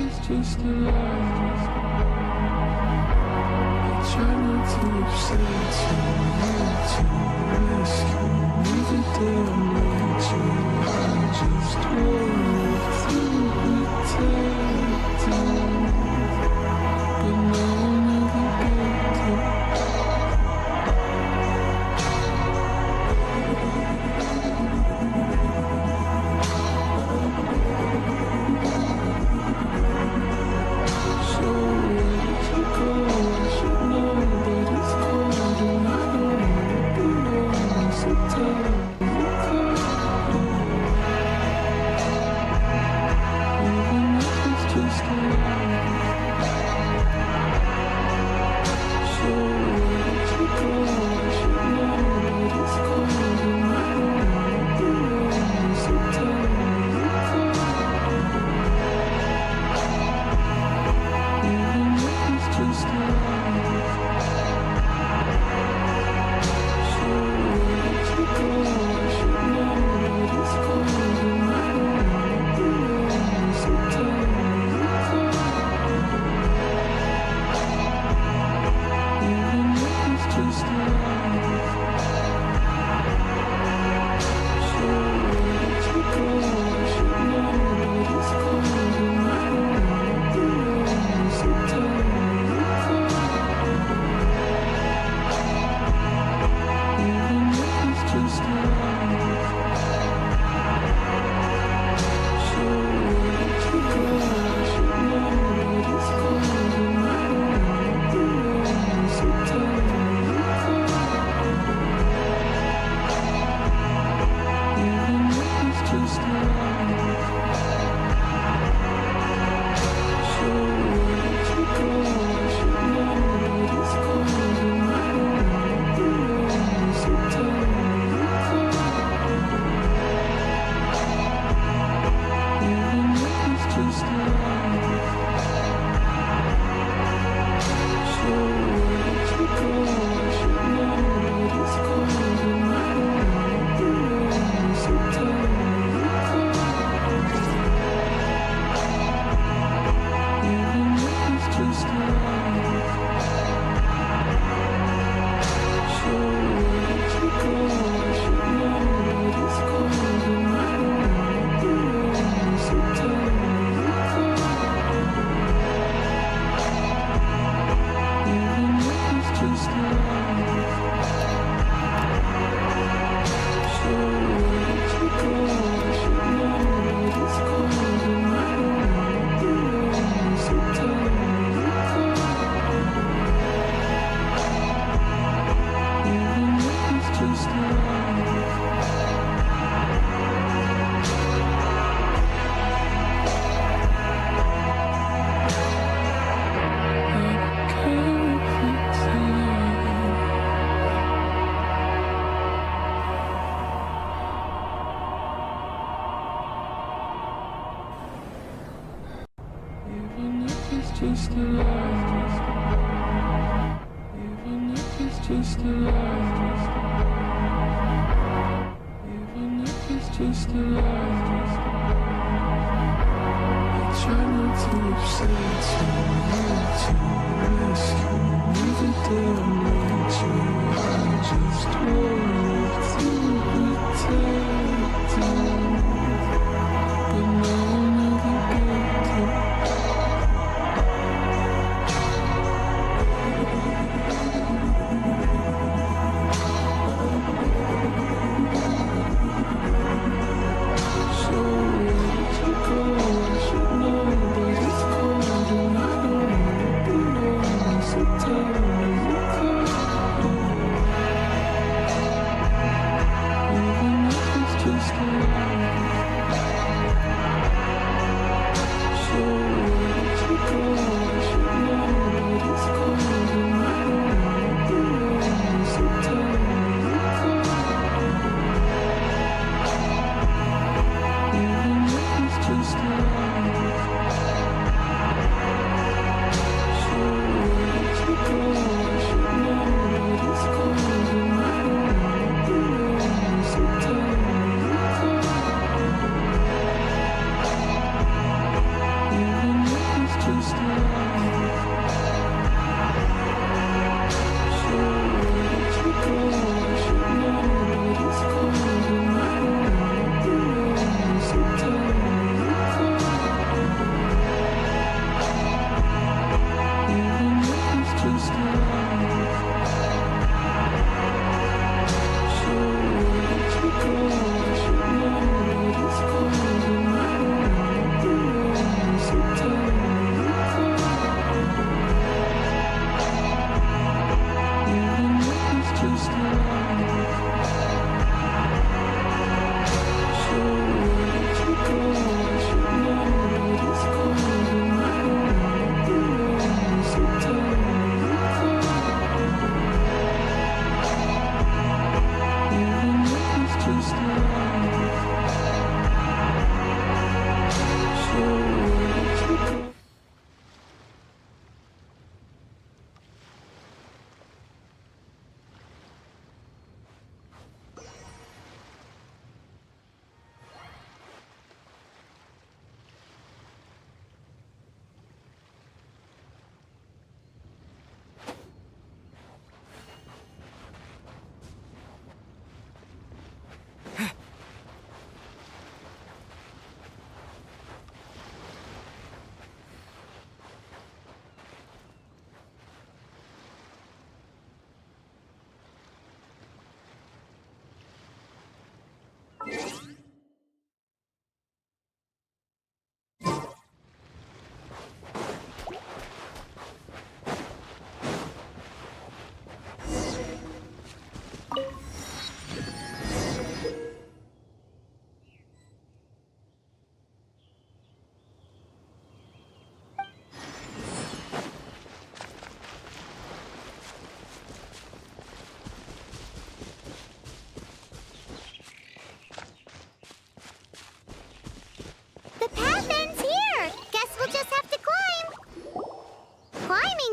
It's just a lie. I try not to upset you, to rescue me the day I met you. I just wanted to protect you, but now I'll never get to. So where to go? I should know that it's cold and I don't wanna be alone. So tell me even if it's just a lie. So where to go? I should know that it's cold and I don't wanna be alone. So tell me even if it's just a lie. So where to go? I should know that it's cold and I don't wanna be alone. So tell me even if it's just a lie. So where to go? I should know that it's cold and I don't wanna be alone. So tell me even if it's just a lie. So where to go? I should know that it's cold and I don't wanna be alone. So tell me even if it's just a lie. So where to go? I should know that it's cold and I don't wanna be alone. So tell me even if it's just a lie. So where to go? I should know that it's cold and I don't wanna be alone. So tell me even if it's just a lie. So where to go? I should know that it's cold and I don't wanna be alone. So tell me even if it's just a lie. So where to go? I should know that it's cold and I don't wanna be alone. So tell me even if it's just a lie. I don't care if it's a lie. Even if it's just a lie. Even if it's just a lie. Even if it's just a lie. I try not to upset you, to rescue me the day I met you. I just wanted to protect you, but now I'll never get to. So where to go? I should know that it's cold and I don't wanna be alone. So tell me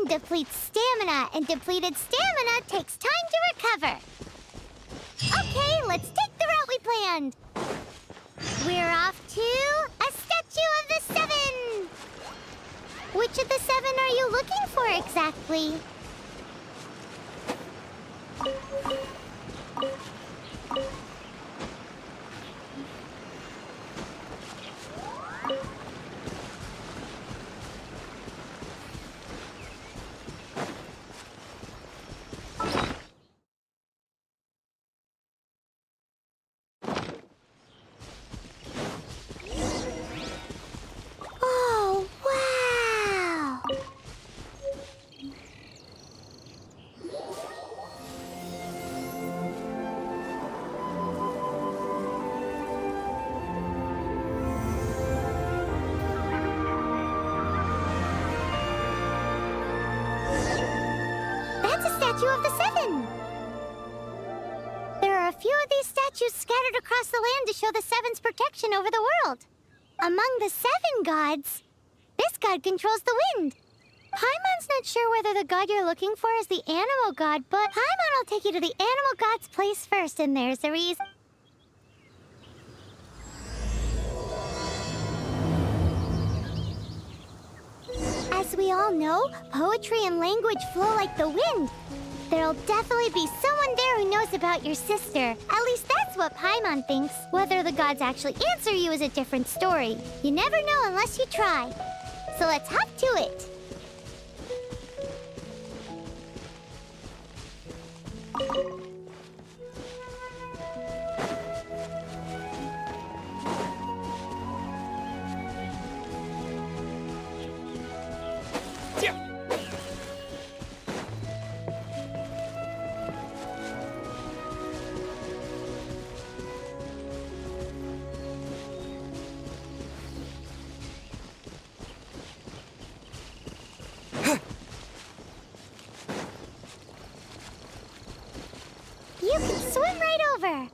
depletes stamina, and depleted stamina takes time to recover. Okay, let's take the route we planned. We're off to a Statue of the Seven. Which of the seven are you looking for exactly? Oh, wow! That's a statue of the seven! There are a few of these statues scattered across the land to show the seven's protection over the world. Among the seven gods, this god controls the wind. Paimon's not sure whether the god you're looking for is the animal god, but Paimon will take you to the animal god's place first, and there's the reason. As we all know, poetry and language flow like the wind. There'll definitely be someone there who knows about your sister. At least that's what Paimon thinks. Whether the gods actually answer you is a different story. You never know unless you try. So let's hop to it. You can swim right over.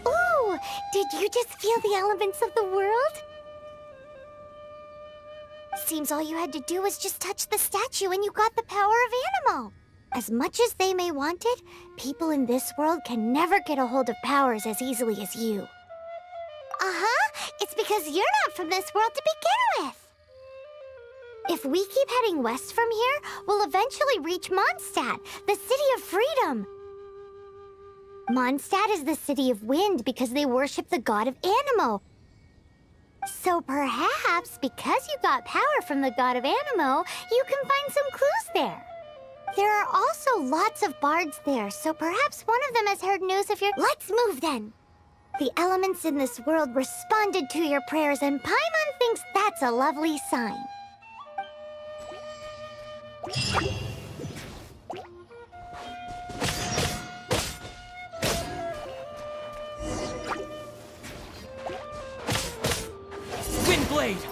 Ooh, did you just feel the elements of the world? Seems all you had to do was just touch the statue and you got the power of animal. As much as they may want it, people in this world can never get a hold of powers as easily as you. Uh-huh, it's because you're not from this world to begin with. If we keep heading west from here, we'll eventually reach Mondstadt, the city of freedom. Mondstadt is the city of wind because they worship the god of Anemo. So perhaps, because you got power from the god of Anemo, you can find some clues there. There are also lots of bards there, so perhaps one of them has heard news of your— Let's move then! The elements in this world responded to your prayers, and Paimon thinks that's a lovely sign. Windblade!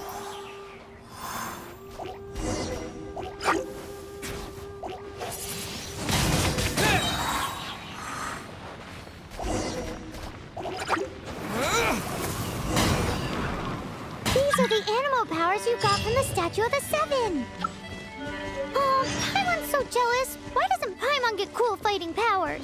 These are the animal powers you got from the Statue of the Seven. Oh, Paimon's so jealous. Why doesn't Paimon get cool fighting powers?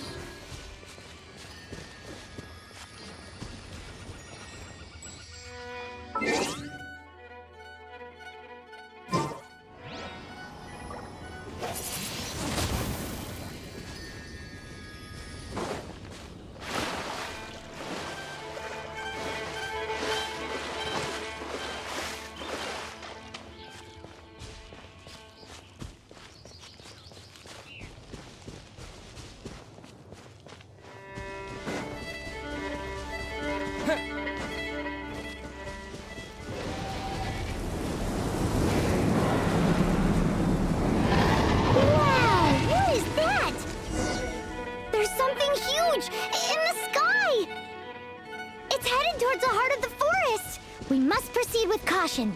In the sky! It's headed towards the heart of the forest! We must proceed with caution.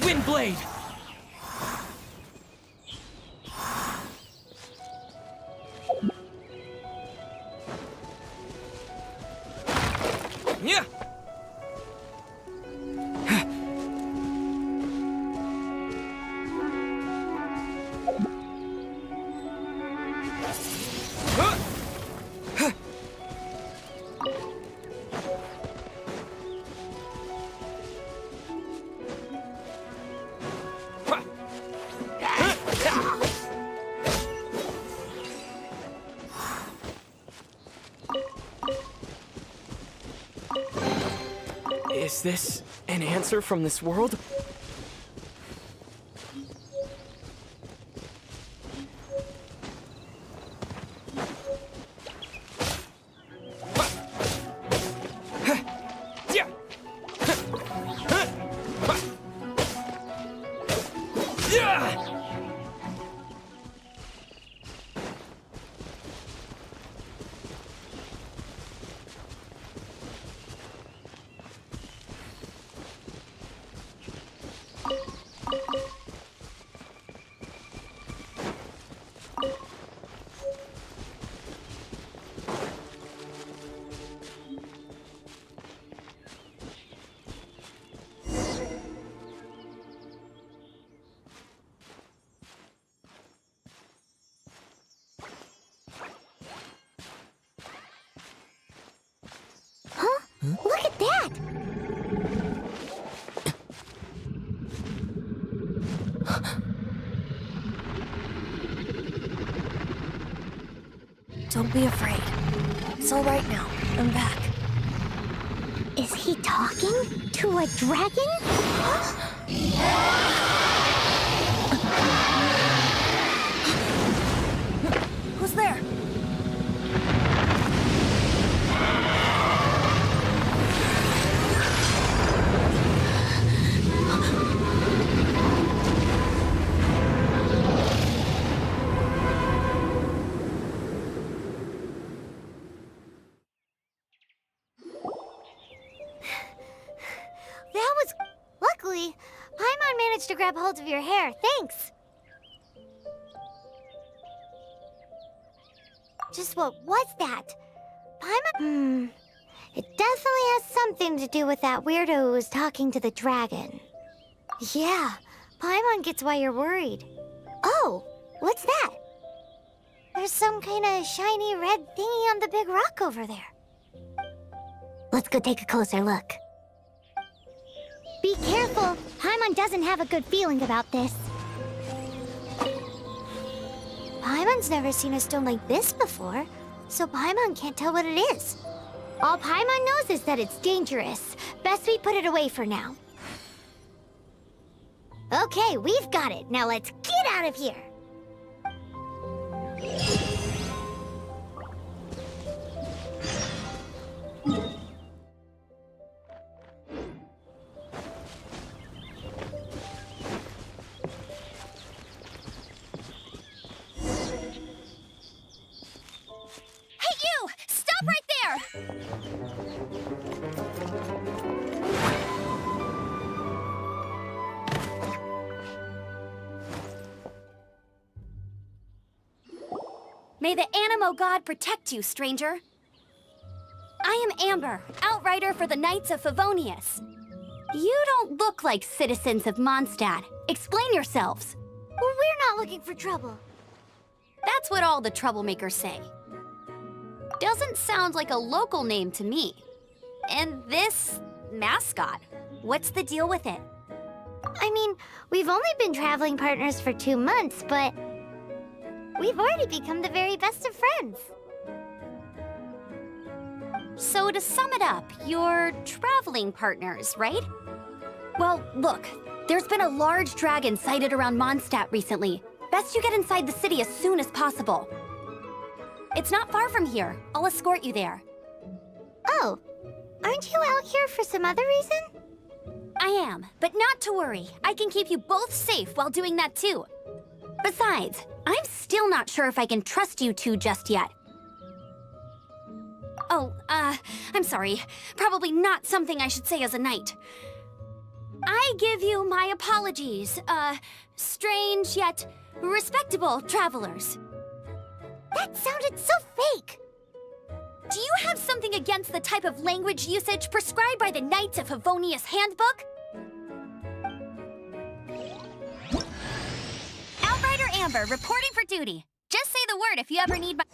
Wind blade. Yeah. Is this an answer from this world? Look at that! Don't be afraid. It's all right now. I'm back. Is he talking to a dragon? Who's there? That was... Luckily, Paimon managed to grab hold of your hair. Thanks. Just what was that? Paimon... It definitely has something to do with that weirdo who was talking to the dragon. Yeah, Paimon gets why you're worried. Oh, what's that? There's some kind of shiny red thingy on the big rock over there. Let's go take a closer look. Be careful! Paimon doesn't have a good feeling about this. Paimon's never seen a stone like this before, so Paimon can't tell what it is. All Paimon knows is that it's dangerous. Best we put it away for now. Okay, we've got it. Now let's get out of here! Stop right there! May the Animo God protect you, stranger. I am Amber, outrider for the Knights of Favonius. You don't look like citizens of Mondstadt. Explain yourselves. Well, we're not looking for trouble. That's what all the troublemakers say. Doesn't sound like a local name to me. And this mascot, what's the deal with it? I mean, we've only been traveling partners for 2 months, but we've already become the very best of friends. So to sum it up, you're traveling partners, right? Well, look, there's been a large dragon sighted around Mondstadt recently. Best you get inside the city as soon as possible. It's not far from here. I'll escort you there. Oh, aren't you out here for some other reason? I am, but not to worry. I can keep you both safe while doing that too. Besides, I'm still not sure if I can trust you two just yet. Oh, I'm sorry. Probably not something I should say as a knight. I give you my apologies, strange yet respectable travelers. That sounded so fake. Do you have something against the type of language usage prescribed by the Knights of Favonius Handbook? Outrider Amber, reporting for duty. Just say the word if you ever need my...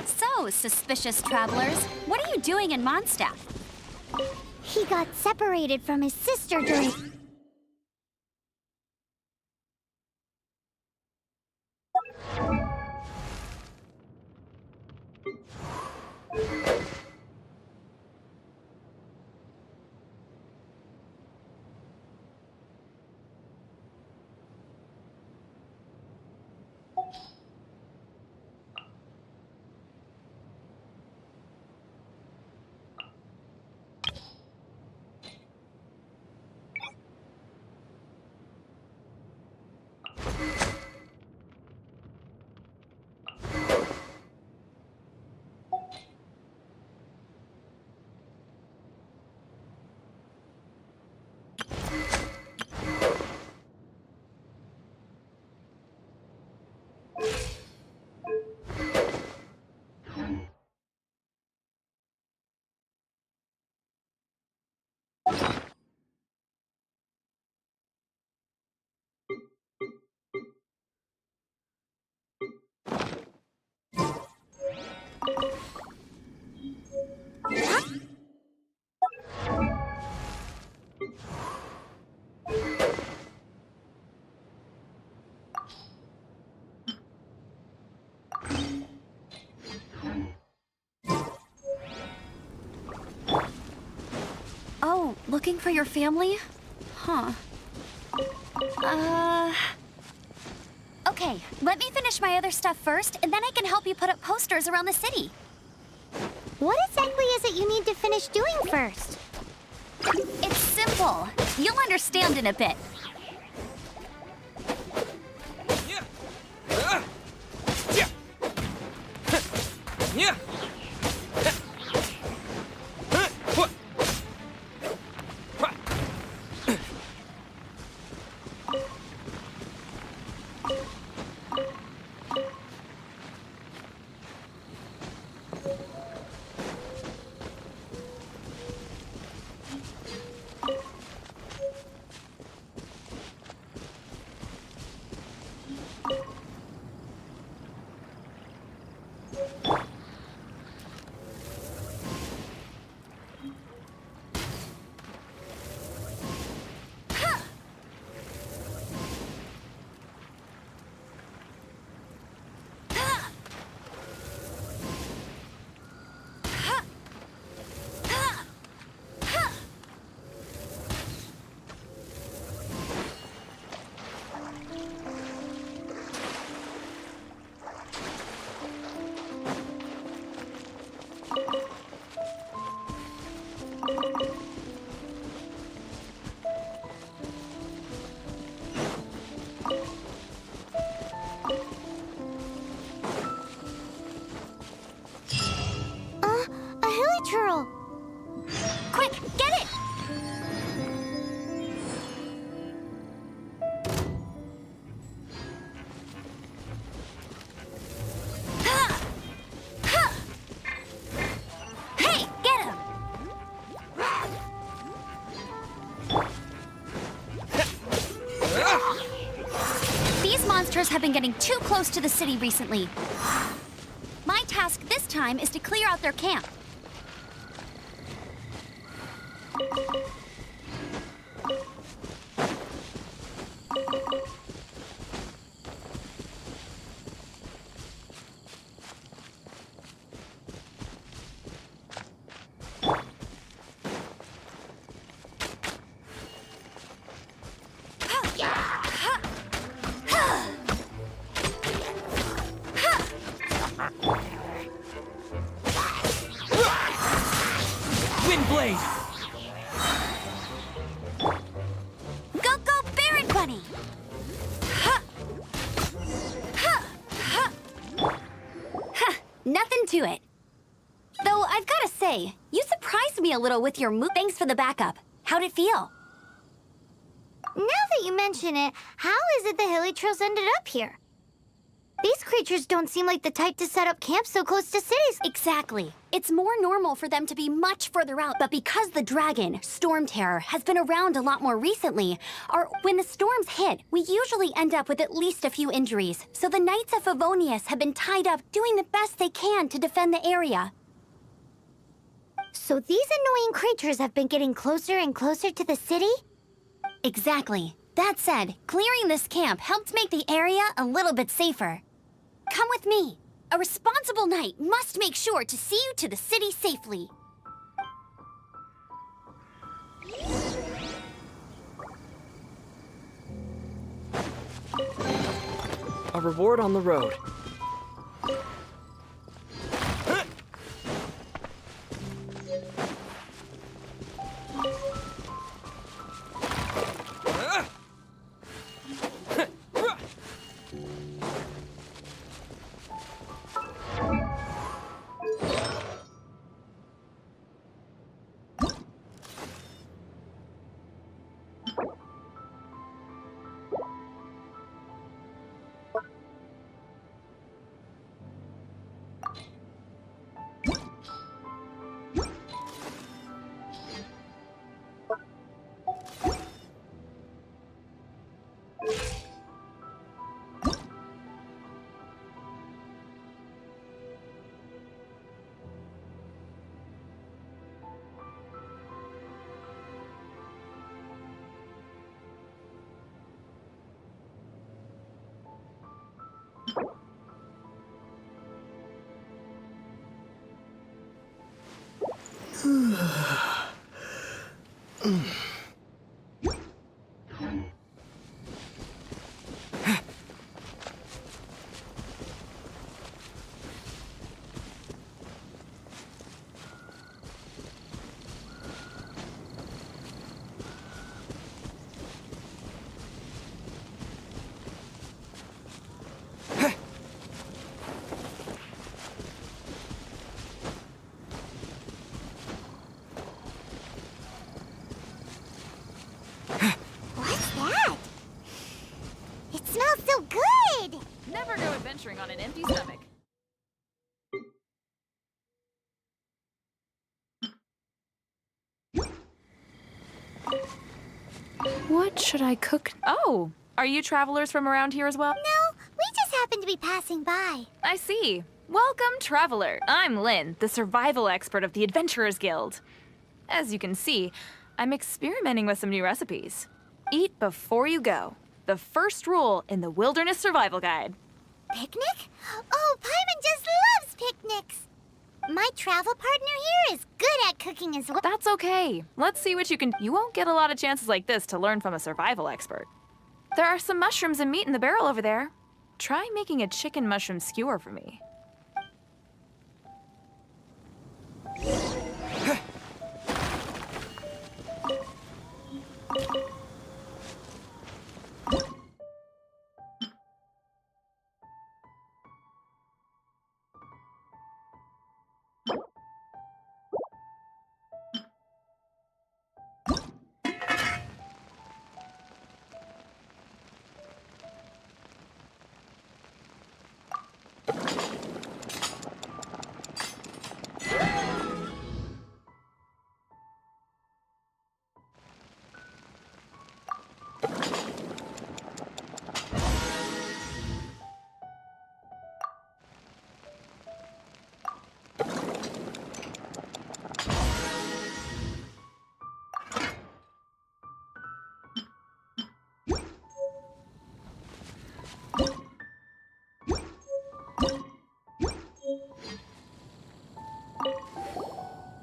So, suspicious travelers, what are you doing in Mondstadt? He got separated from his sister during... Oh, looking for your family? Huh. Okay, let me finish my other stuff first, and then I can help you put up posters around the city. What exactly is it you need to finish doing first? It's simple. You'll understand in a bit. A hilly churl. Quick, get it! Hey, get him! These monsters have been getting too close to the city recently. My this time is to clear out their camp. Windblade! Go, go, Barret Bunny! Ha! Ha! Ha! Ha! Nothing to it. Though I've gotta say, you surprised me a little with your move. Thanks for the backup. How'd it feel? Now that you mention it, how is it the hilly trails ended up here? These creatures don't seem like the type to set up camp so close to cities. Exactly. It's more normal for them to be much further out, but because the dragon, Storm Terror, has been around a lot more recently, when the storms hit, we usually end up with at least a few injuries. So the Knights of Favonius have been tied up doing the best they can to defend the area. So these annoying creatures have been getting closer and closer to the city? Exactly. That said, clearing this camp helped make the area a little bit safer. Come with me. A responsible knight must make sure to see you to the city safely. A reward on the road. What's that? It smells so good! Never go adventuring on an empty stomach. What should I cook? Oh, are you travelers from around here as well? No, we just happen to be passing by. I see. Welcome, traveler. I'm Lynn, the survival expert of the Adventurers Guild. As you can see, I'm experimenting with some new recipes. Eat before you go. The first rule in the Wilderness Survival Guide. Picnic? Oh, Paimon just loves picnics! My travel partner here is good at cooking as well. That's okay. Let's see what you can. You won't get a lot of chances like this to learn from a survival expert. There are some mushrooms and meat in the barrel over there. Try making a chicken mushroom skewer for me.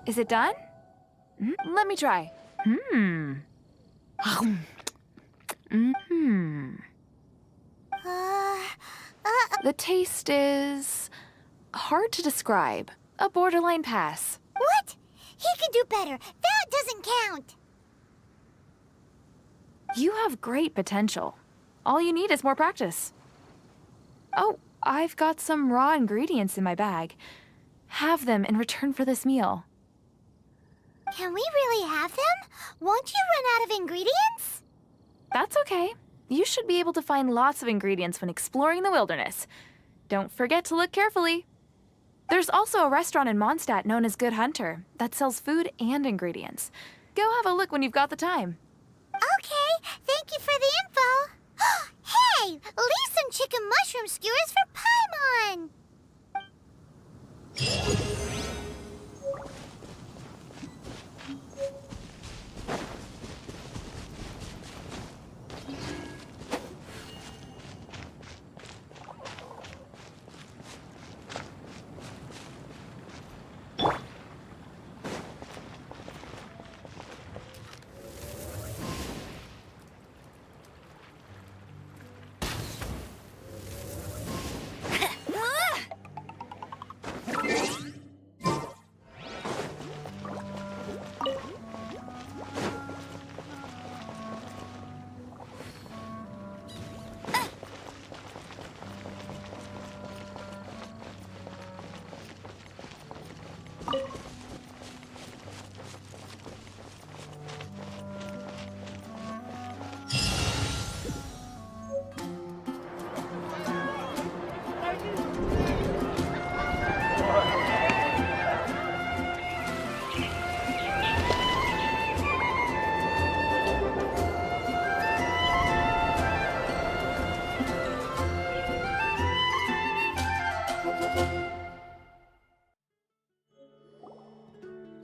Is it done? Let me try. The taste is hard to describe. A borderline pass. What? He can do better. That doesn't count. You have great potential. All you need is more practice. Oh, I've got some raw ingredients in my bag. Have them in return for this meal. Can we really have them? Won't you run out of ingredients? That's okay. You should be able to find lots of ingredients when exploring the wilderness. Don't forget to look carefully. There's also a restaurant in Mondstadt known as Good Hunter that sells food and ingredients. Go have a look when you've got the time. Okay, thank you for the info. Hey, leave some chicken mushroom skewers for Paimon.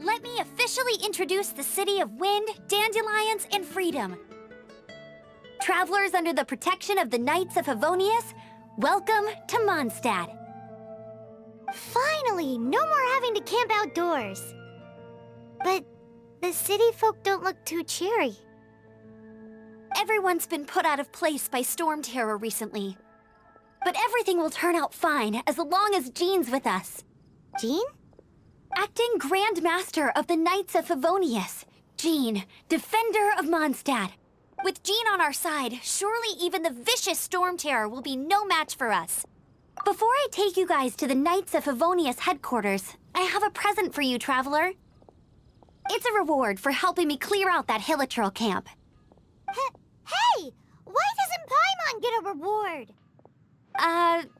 Let me officially introduce the city of wind, dandelions, and freedom. Travelers under the protection of the Knights of Favonius, welcome to Mondstadt. Finally, no more having to camp outdoors. But the city folk don't look too cheery. Everyone's been put out of place by storm terror recently. But everything will turn out fine as long as Jean's with us. Jean? Acting Grand Master of the Knights of Favonius, Jean, Defender of Mondstadt. With Jean on our side, surely even the vicious storm terror will be no match for us. Before I take you guys to the Knights of Favonius headquarters, I have a present for you, Traveler. It's a reward for helping me clear out that Hilichurl camp. Hey! Why doesn't Paimon get a reward?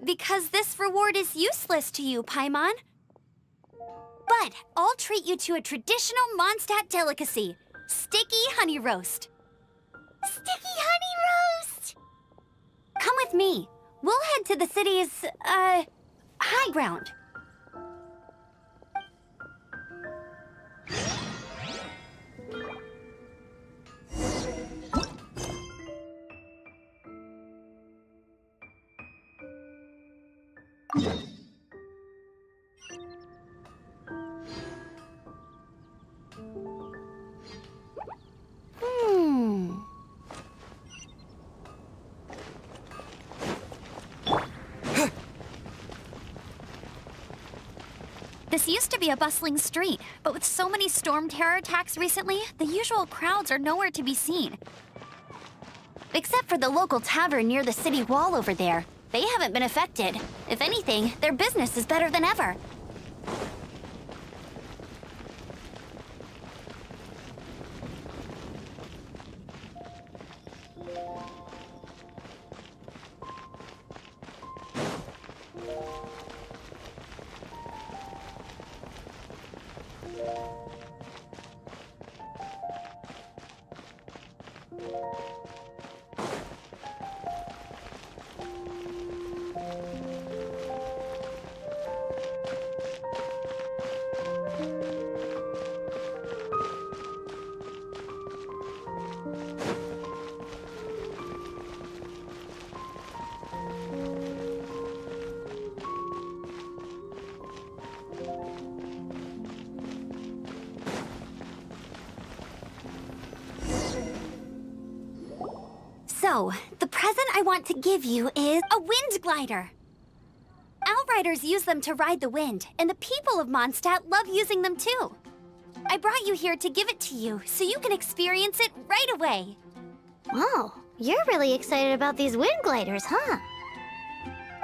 Because this reward is useless to you, Paimon. But I'll treat you to a traditional Mondstadt delicacy, sticky honey roast. Sticky honey roast! Come with me. We'll head to the city's, high ground. This used to be a bustling street, but with so many storm terror attacks recently, the usual crowds are nowhere to be seen. Except for the local tavern near the city wall over there. They haven't been affected. If anything, their business is better than ever. So, the present I want to give you is a wind glider. Outriders use them to ride the wind, and the people of Mondstadt love using them too. I brought you here to give it to you, so you can experience it right away. Oh, you're really excited about these wind gliders, huh?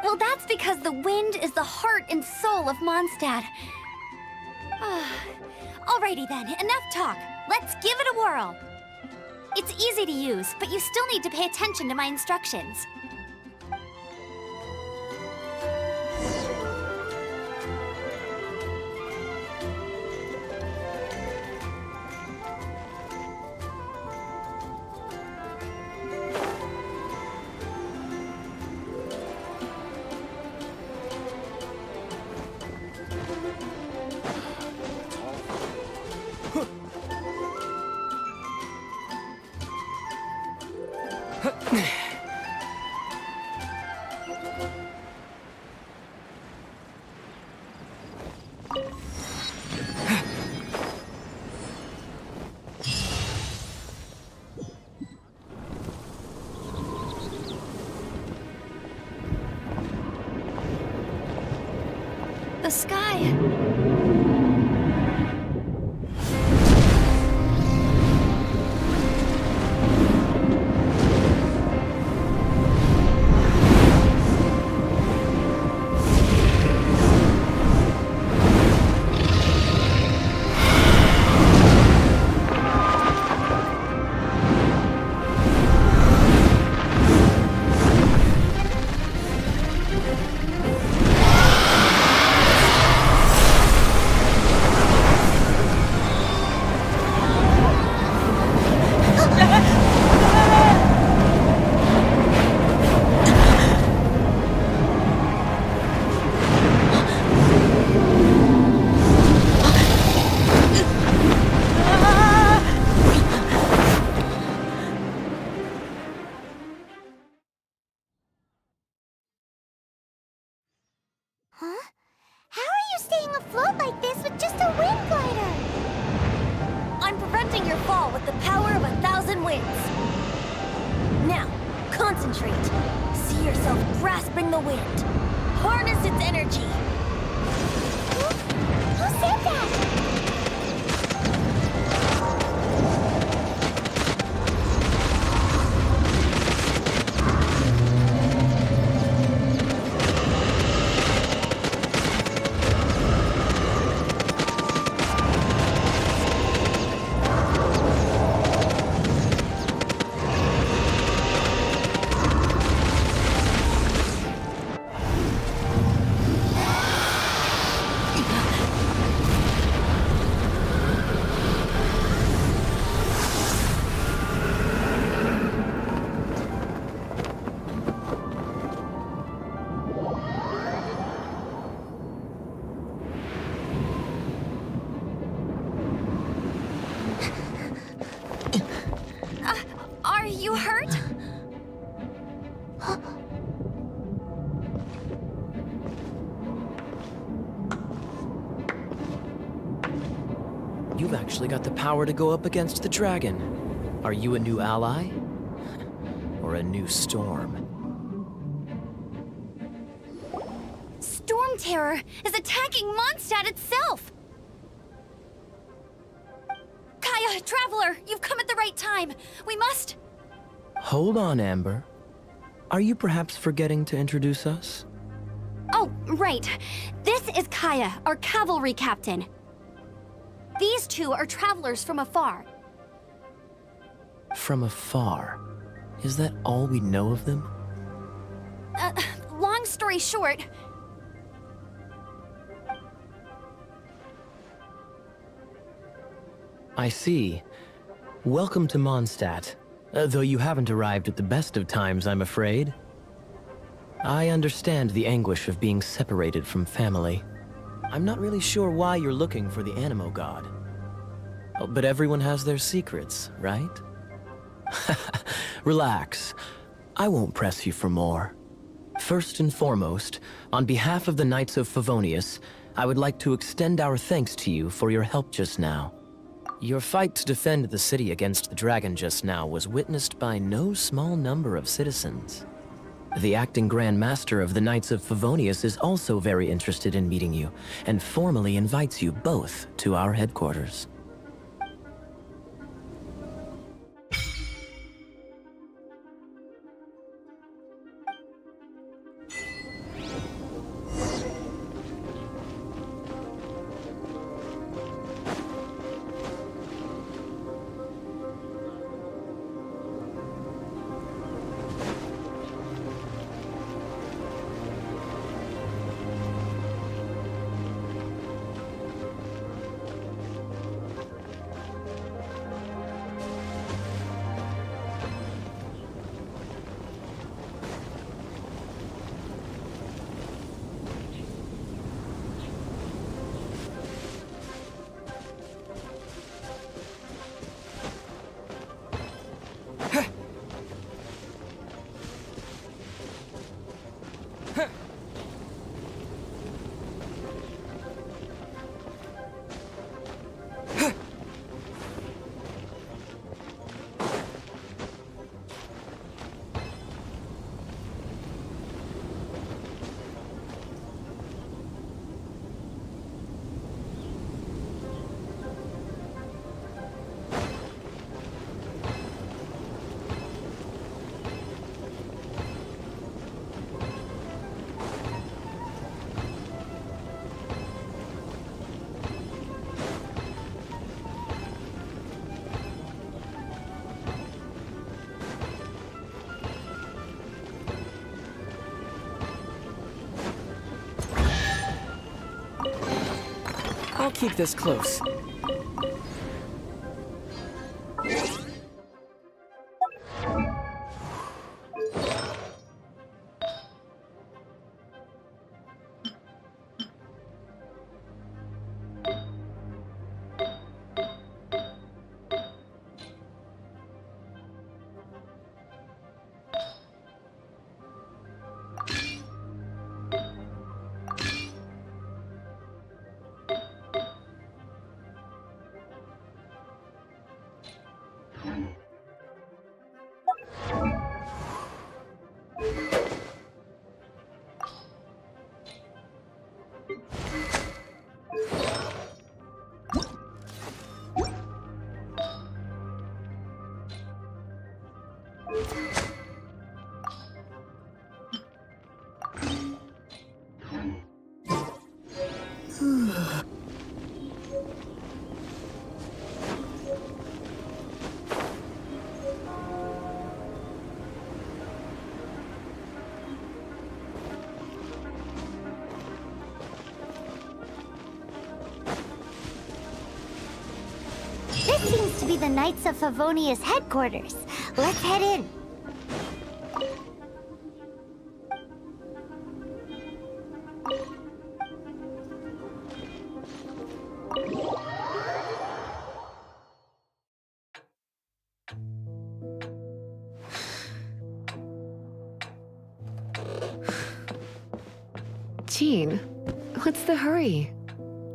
Well, that's because the wind is the heart and soul of Mondstadt. Alrighty then, enough talk. Let's give it a whirl. It's easy to use, but you still need to pay attention to my instructions. The sky. Huh? How are you staying afloat like this with just a wind glider? I'm preventing your fall with the power of 1,000 winds. Now, concentrate. See yourself grasping the wind. Harness its energy. Who said that? Are you hurt? You've actually got the power to go up against the dragon. Are you a new ally? Or a new storm? Storm Terror is attacking Mondstadt itself! Kaya, Traveler, you've come at the right time. We must... Hold on, Amber. Are you perhaps forgetting to introduce us? Oh, right. This is Kaya, our cavalry captain. These two are travelers from afar. From afar? Is that all we know of them? Long story short... I see. Welcome to Mondstadt. Though you haven't arrived at the best of times, I'm afraid. I understand the anguish of being separated from family. I'm not really sure why you're looking for the Animo God. Oh, but everyone has their secrets, right? Relax. I won't press you for more. First and foremost, on behalf of the Knights of Favonius, I would like to extend our thanks to you for your help just now. Your fight to defend the city against the dragon just now was witnessed by no small number of citizens. The acting Grand Master of the Knights of Favonius is also very interested in meeting you, and formally invites you both to our headquarters. I'll keep this close. This seems to be the Knights of Favonius headquarters. Let's head in. Jean, what's the hurry?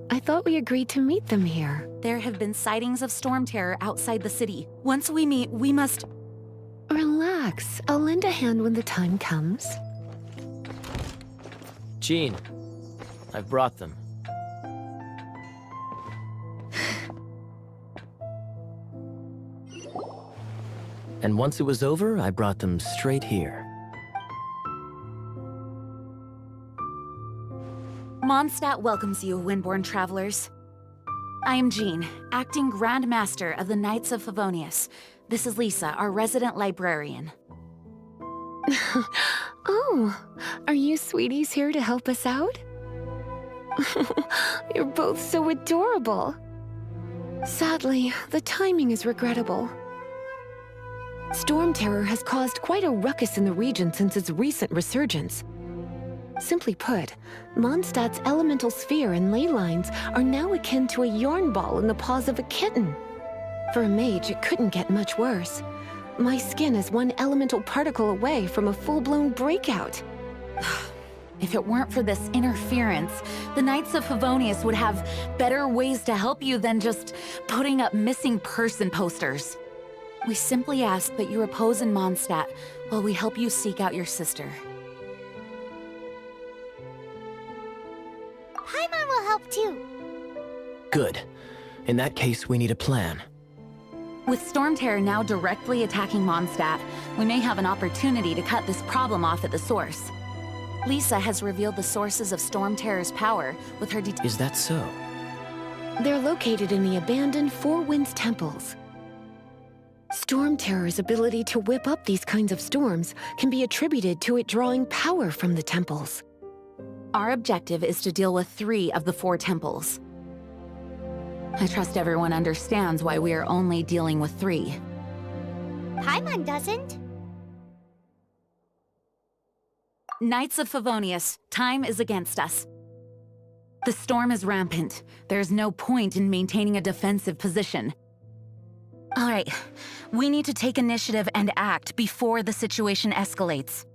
I thought we agreed to meet them here. There have been sightings of storm terror outside the city. Once we meet, we must... Relax. I'll lend a hand when the time comes. Jean, I've brought them. And once it was over, I brought them straight here. Mondstadt welcomes you, Windborn travelers. I am Jean, acting Grand Master of the Knights of Favonius. This is Lisa, our resident librarian. Oh, are you sweeties here to help us out? You're both so adorable. Sadly, the timing is regrettable. Storm terror has caused quite a ruckus in the region since its recent resurgence. Simply put, Mondstadt's elemental sphere and ley lines are now akin to a yarn ball in the paws of a kitten. For a mage, it couldn't get much worse. My skin is one elemental particle away from a full-blown breakout. If it weren't for this interference, the Knights of Favonius would have better ways to help you than just putting up missing person posters. We simply ask that you repose in Mondstadt while we help you seek out your sister. Paimon will help too. Good. In that case, we need a plan. With Storm Terror now directly attacking Mondstadt, we may have an opportunity to cut this problem off at the source. Lisa has revealed the sources of Storm Terror's power with her Is that so? They're located in the abandoned Four Winds temples. Storm Terror's ability to whip up these kinds of storms can be attributed to it drawing power from the temples. Our objective is to deal with 3 of the 4 temples. I trust everyone understands why we are only dealing with 3. Paimon doesn't. Knights of Favonius, time is against us. The storm is rampant. There's no point in maintaining a defensive position. All right, we need to take initiative and act before the situation escalates.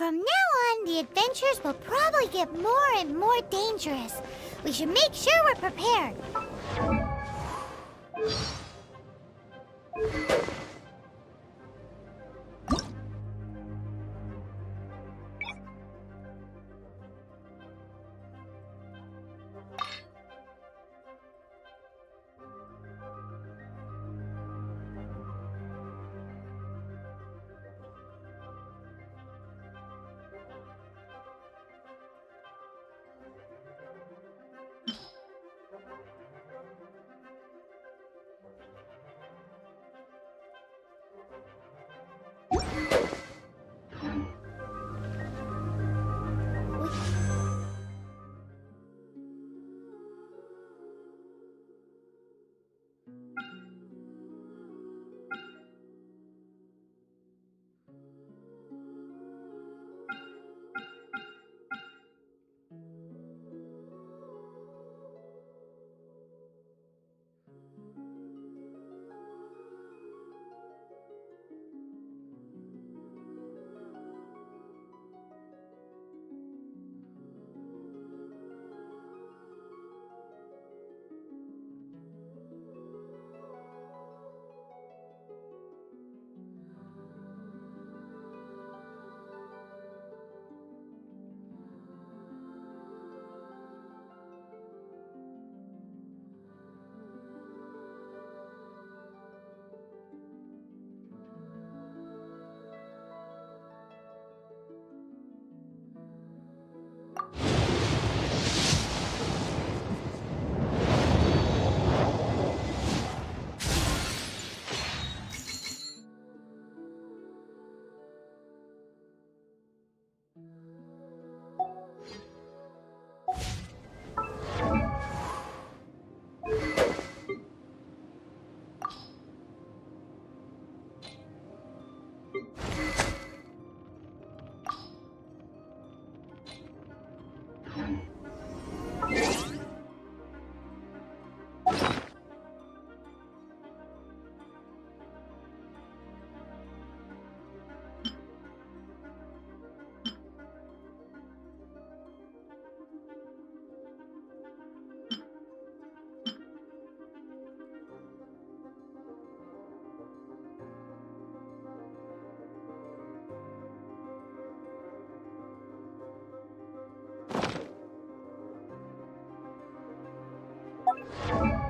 From now on, the adventures will probably get more and more dangerous. We should make sure we're prepared. you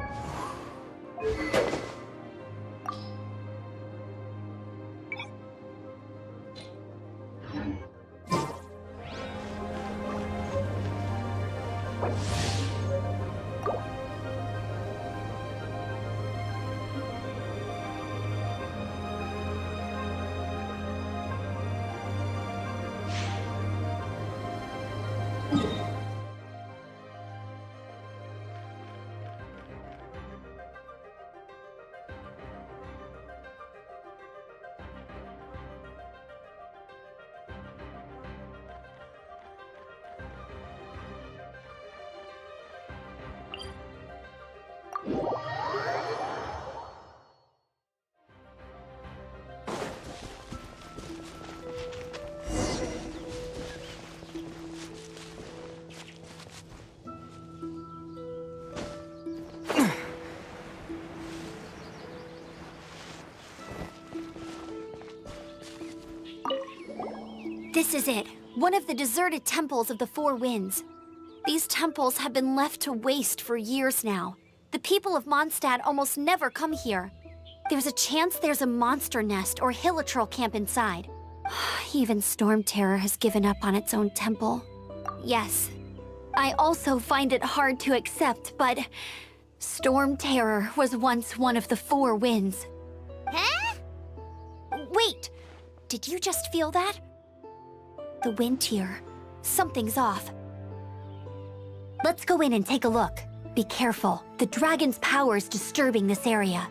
This is it. One of the deserted temples of the Four Winds. These temples have been left to waste for years now. The people of Mondstadt almost never come here. There's a chance there's a monster nest or hilichurl camp inside. Even Storm Terror has given up on its own temple. Yes, I also find it hard to accept, but Storm Terror was once one of the Four Winds. Huh? Wait, did you just feel that? The wind here. Something's off. Let's go in and take a look. Be careful. The dragon's power is disturbing this area.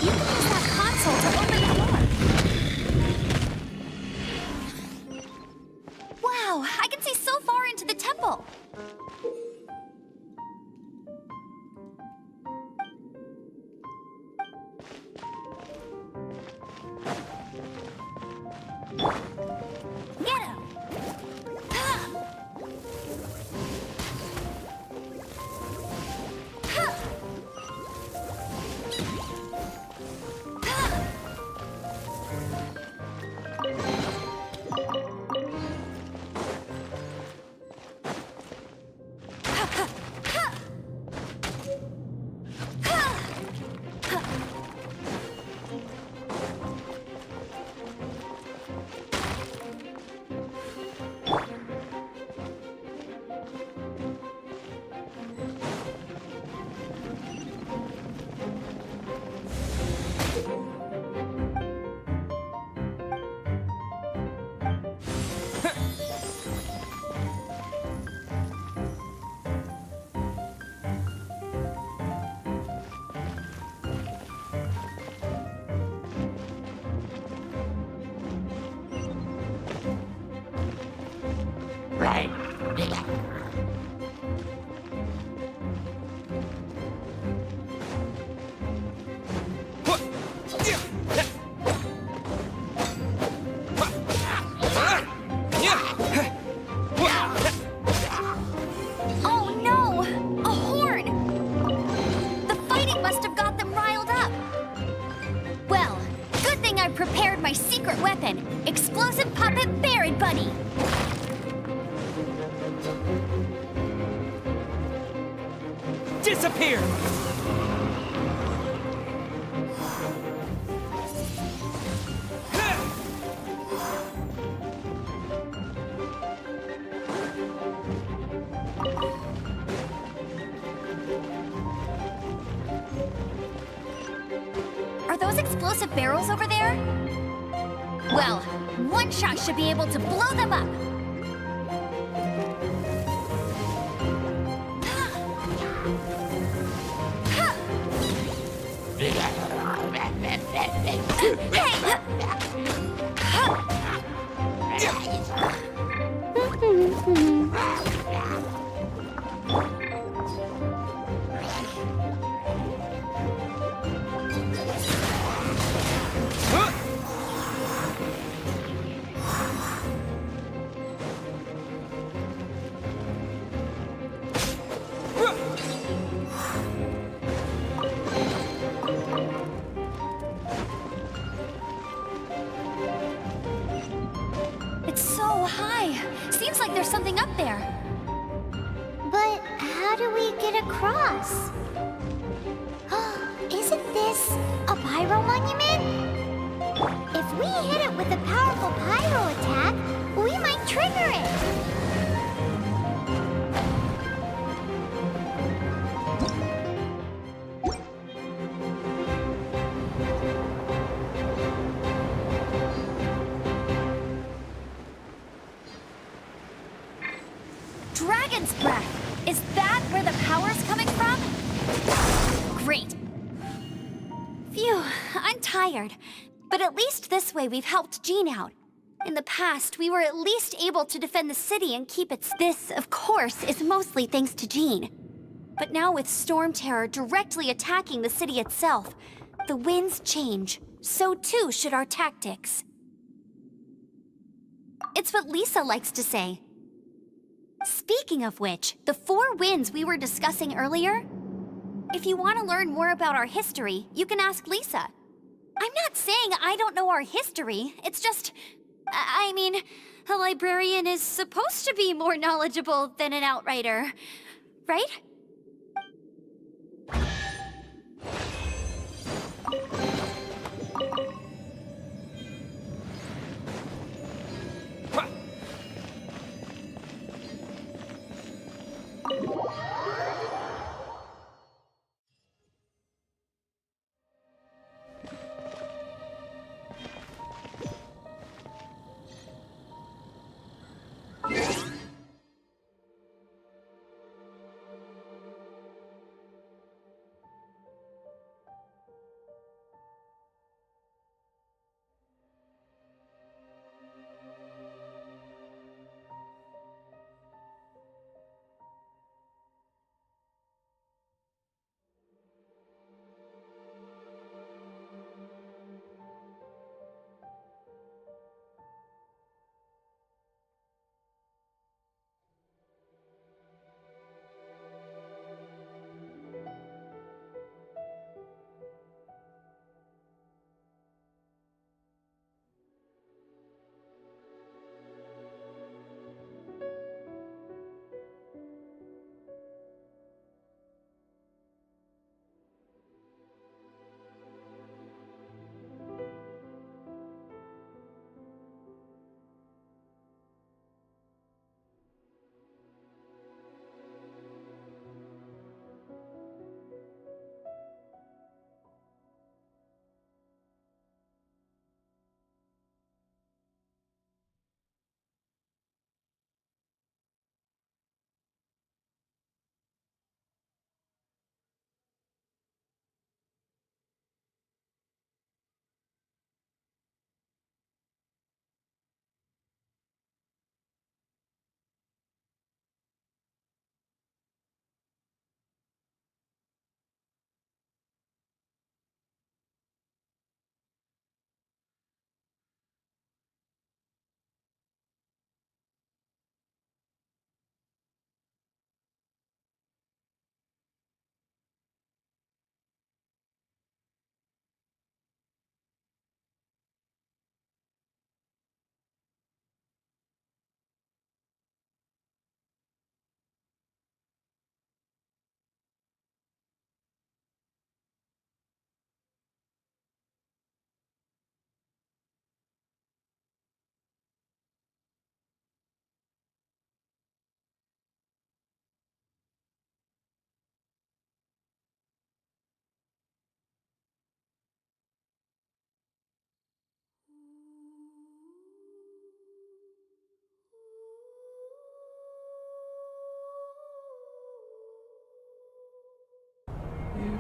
You can use that console to open the door. Wow, I can see so far into the temple. Get him! Oh no! A horn! The fighting must have got them riled up. Well, good thing I prepared my secret weapon, explosive puppet Barrett Bunny. Disappear! Are those explosive barrels over there? Well, one shot should be able to blow them up. It's so high. Seems like there's something up there. But how do we get across? Isn't this a pyro monument? If we hit it with a powerful pyro attack, we might trigger it. Dragon's breath! Is that where the power's coming from? Great. Phew, I'm tired. But at least this way we've helped Jean out. In the past, we were at least able to defend the city and keep its... This, of course, is mostly thanks to Jean. But now with Storm Terror directly attacking the city itself, the winds change. So too should our tactics. It's what Lisa likes to say. Speaking of which, the 4 winds we were discussing earlier, if you want to learn more about our history, you can ask Lisa. I'm not saying I don't know our history, it's just... I mean, a librarian is supposed to be more knowledgeable than an outrider, right?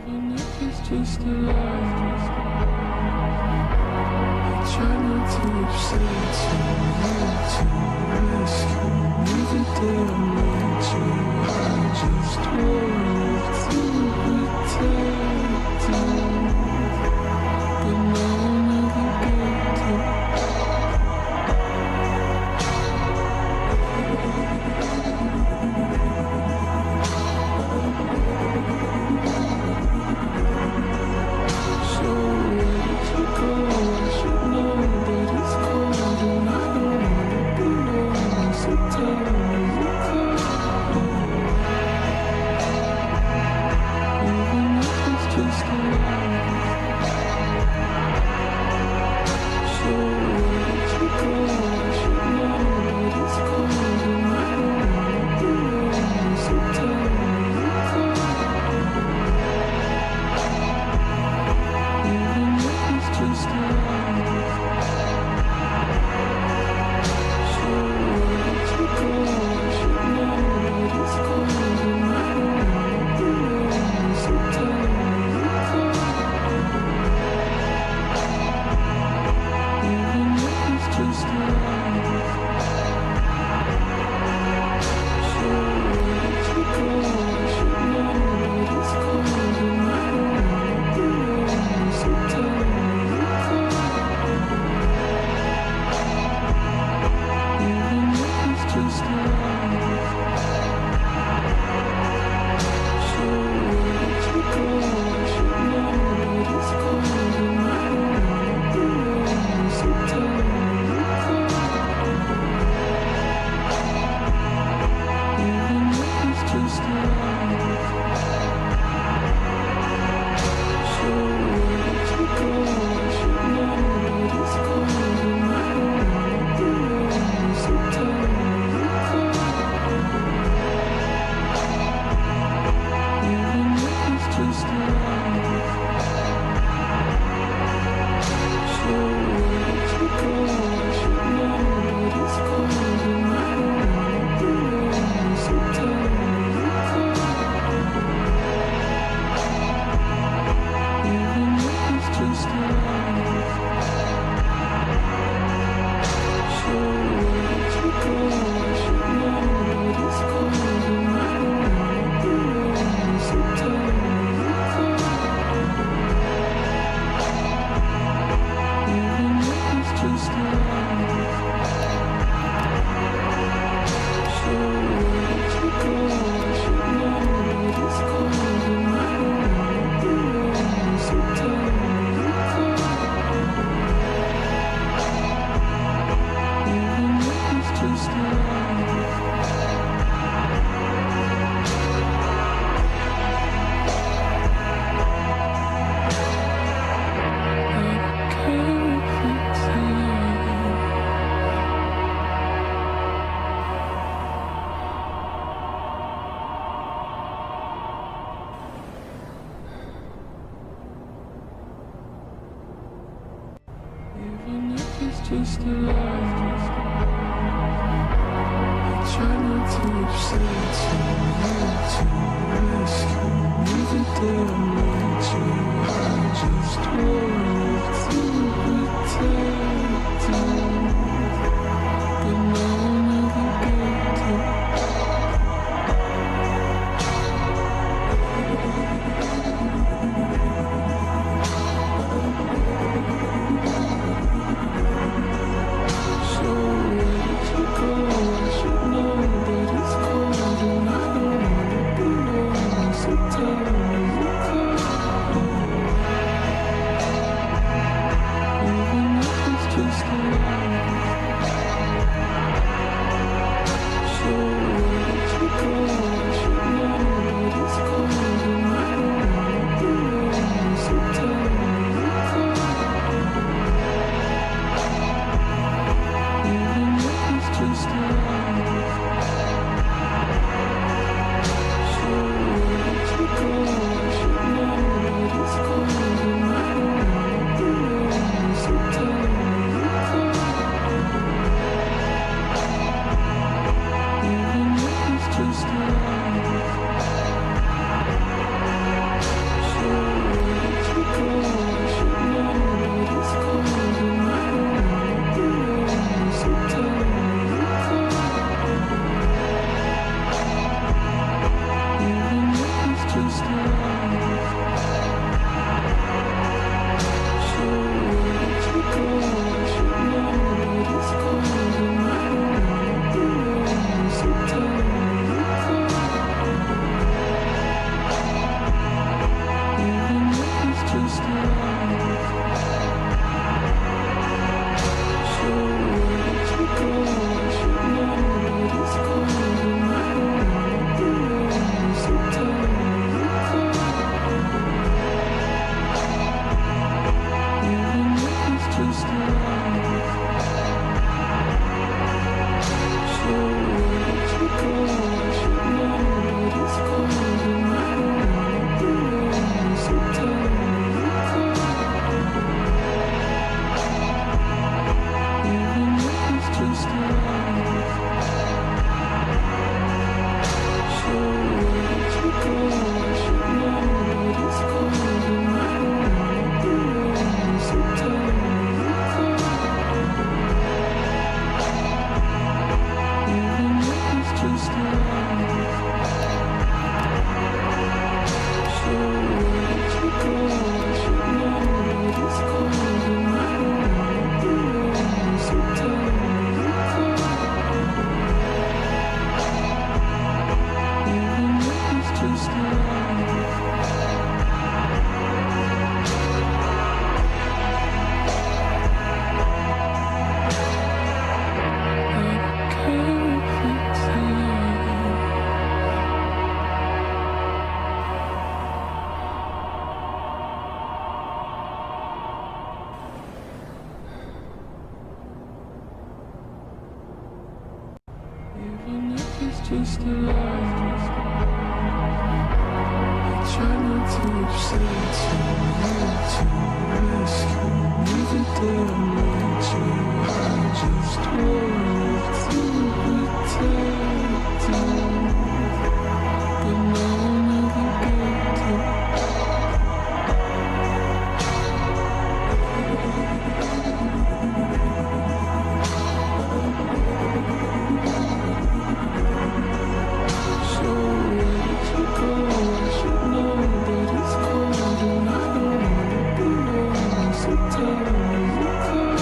Even if it's just a lie, I try not to upset you, to rescue you the day I met you. I just wanted to protect you, but now I'll never get to. So just a lie. I try not to upset you, to rescue me the damage you. I just wanted to protect you, but now I'll never get to. So where to go? I should know that it's cold and I don't wanna be alone. So tell me you're cold, even if it's just a lie. So where to go? I should know that it's cold and I don't wanna be alone. So tell me you're cold, even if it's just a lie. So where to go? I should know that it's cold and I don't wanna be alone. So tell me you're cold, even if it's just a lie. So where to go? I should know that it's cold and I don't wanna be alone. So tell me you're cold, even if it's just a lie. So where to go? I should know that it's cold and I don't wanna be alone. So tell me you're cold, even if it's just a lie. So where to go? I should know that it's cold and I don't wanna be alone. So tell me you're cold, even if it's just a lie. So where to go? I should know that it's cold and I don't wanna be alone. So tell me you're cold, even if it's just a lie. So where to go? I should know that it's cold and I don't wanna be alone. So tell me you're cold, even if it's just a lie. So where to go? I should know that it's cold and I don't wanna be alone. So tell me you're cold, even if it's just a lie. I don't care if it's a lie. Even if it's just a lie. I try not to upset you, to rescue me the damage you. I just wanted to protect you, but now I'll never get to. So where to go? I should know that it's cold and I don't wanna be alone. So tell me you're cold,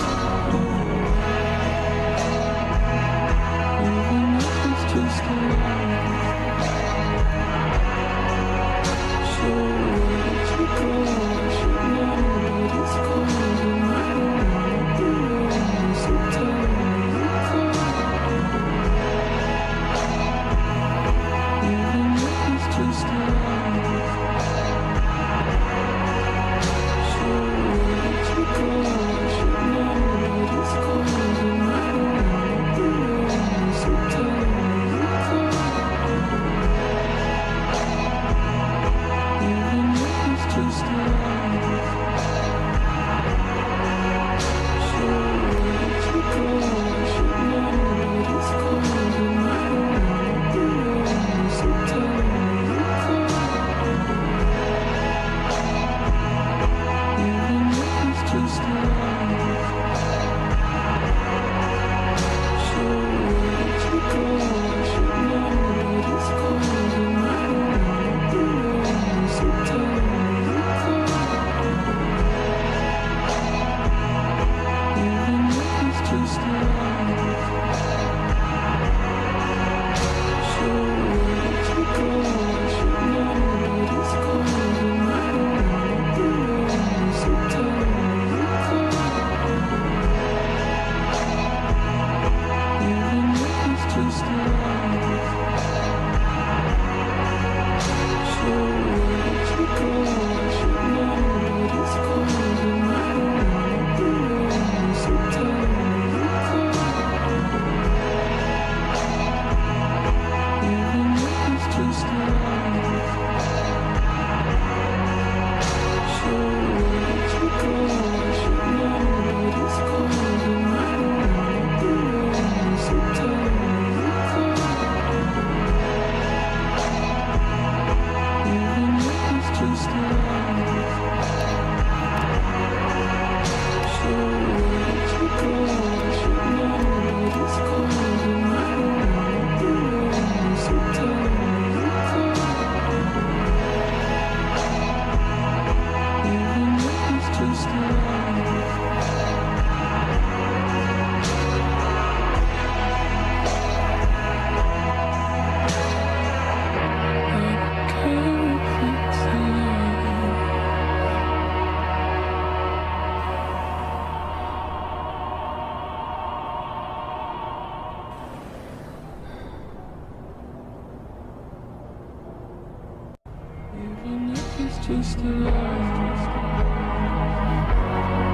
just a lie.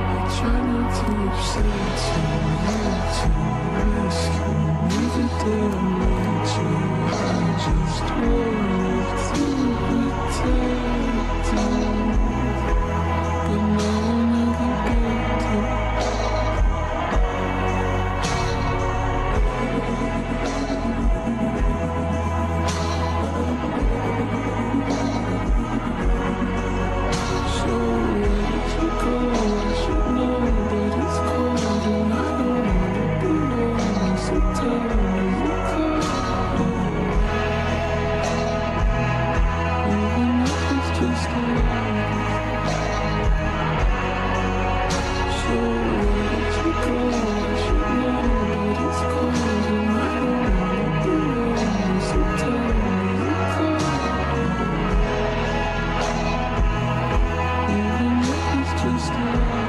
I try not to upset you, to rescue me the damage you. I just wanted to protect you, but now I'll never get to. So where to go? I should know that it's cold and I don't wanna be alone. So tell me you cold, even if it's just a lie. So where to go? I should know that it's cold and I don't wanna be alone. So tell me you cold, even if it's just a lie.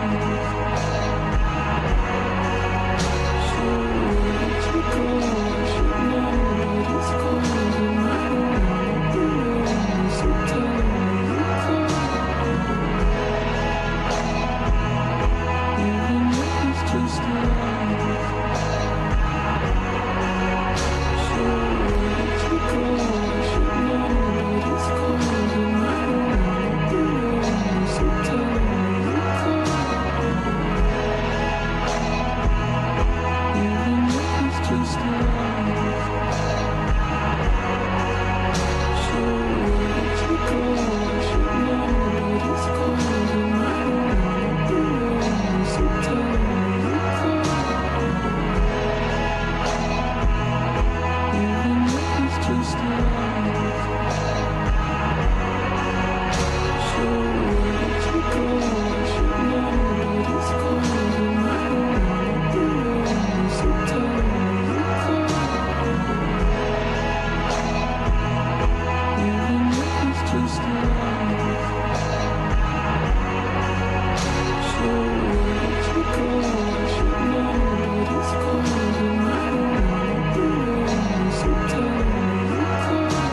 So where to go? I should know that it's cold and I don't wanna be alone. So tell me you cold, even if it's just a lie. So where to go? I should know that it's cold and I don't wanna be alone. So tell me you cold, even if it's just a lie. So where to go? I should know that it's cold and I don't wanna be alone. So tell me you cold, even if it's just a lie. So where to go? I should know that it's cold and I don't wanna be alone. So tell me you cold,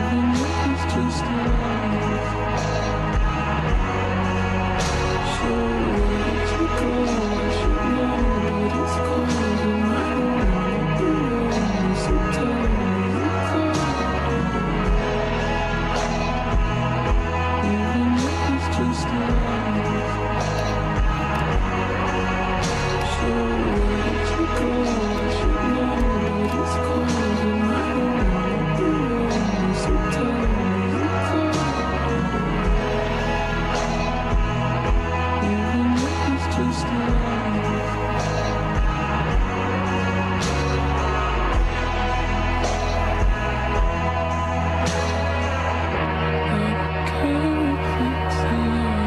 even if it's just a lie. So where to go? I should know that it's cold and I don't wanna be alone. So tell me you cold, even if it's just a lie. So where to go? I should know that it's cold and I don't wanna be alone. So tell me you cold, even if it's just a lie. So where to go? I should know that it's cold and I don't wanna be alone. So tell me you cold, even if it's just a lie. I don't care if it's a lie.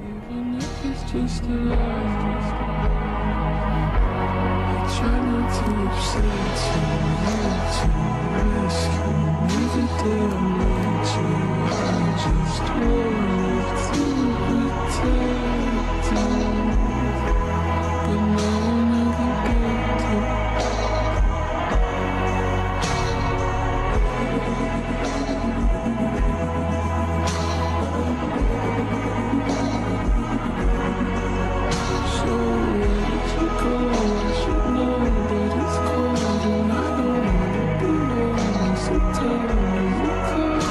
Even if it's just a lie. I try not to upset you, to rescue me the damage you. I just wanted to protect you, but now I'll never get to. So where to go? I should know that it's cold and I don't wanna be alone. So tell me you cold,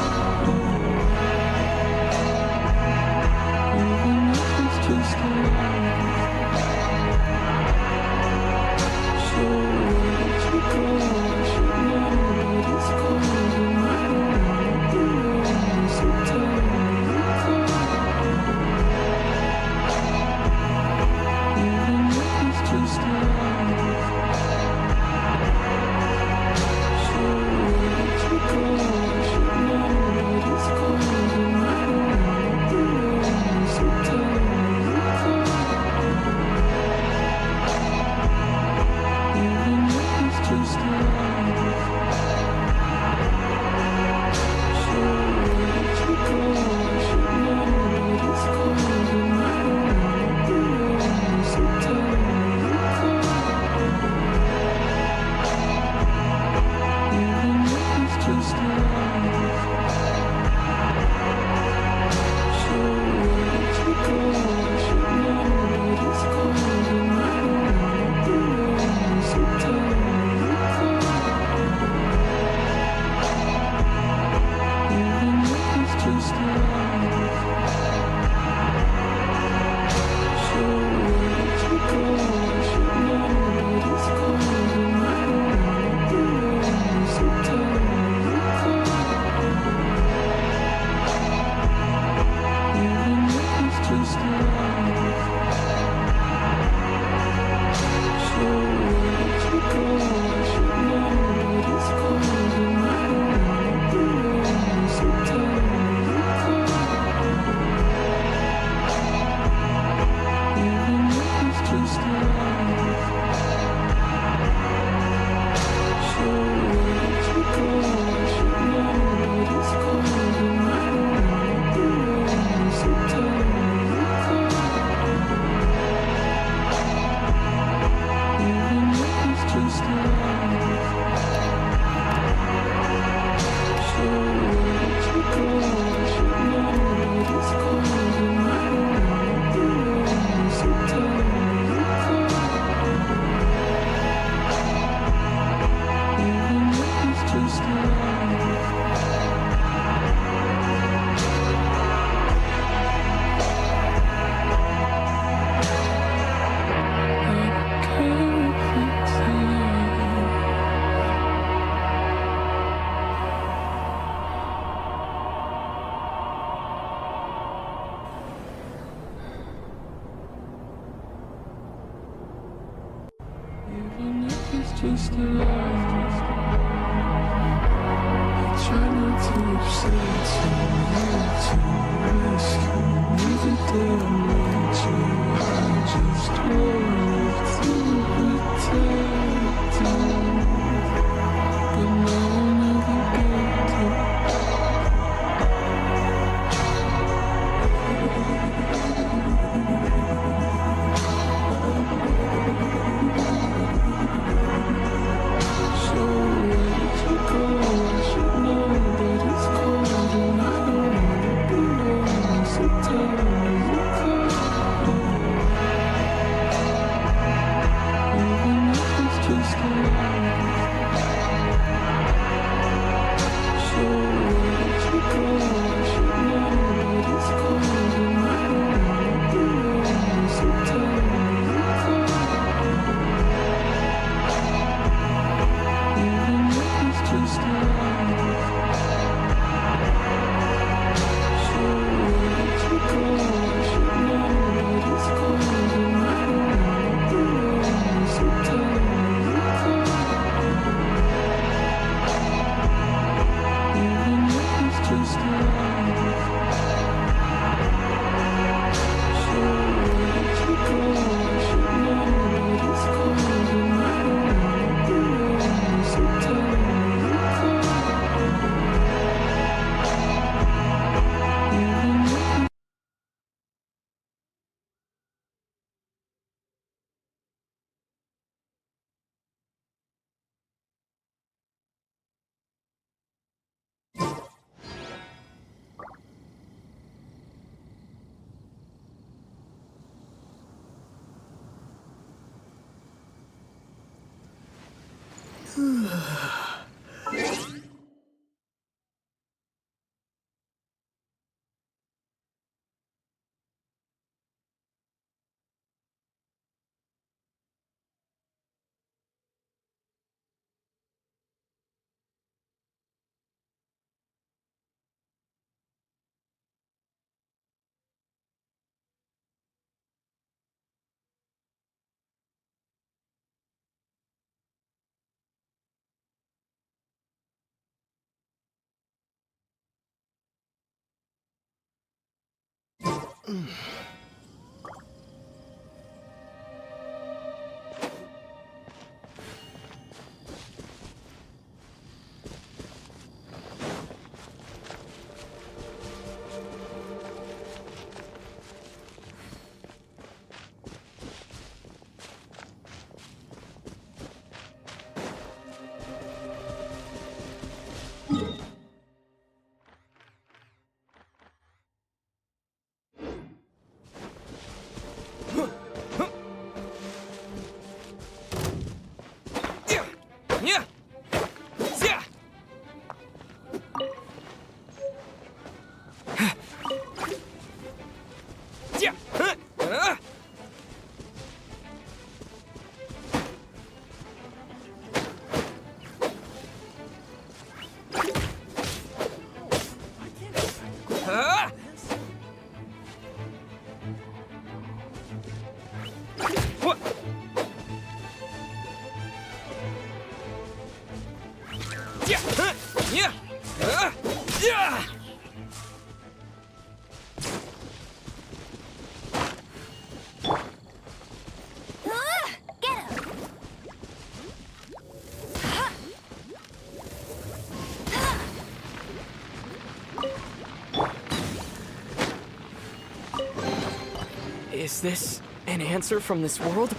even if it's just a lie. I try not to upset you, to rescue me the damage you. I just wanted to protect you, but now I'll never get to. So where did you go? I should know that it's cold and I don't wanna be alone. So tell me you cold, even if it's just a lie. So where did you go? I should know that it's cold and I don't wanna be alone. So tell me you cold, even if it's just a lie. So where did you go? I should know that it's cold and I don't wanna be alone. So tell me you cold, even if it's just a lie. So where did you go? I should know that it's cold and I don't wanna be alone. So tell me you cold, even if it's Get him! Is this an answer from this world?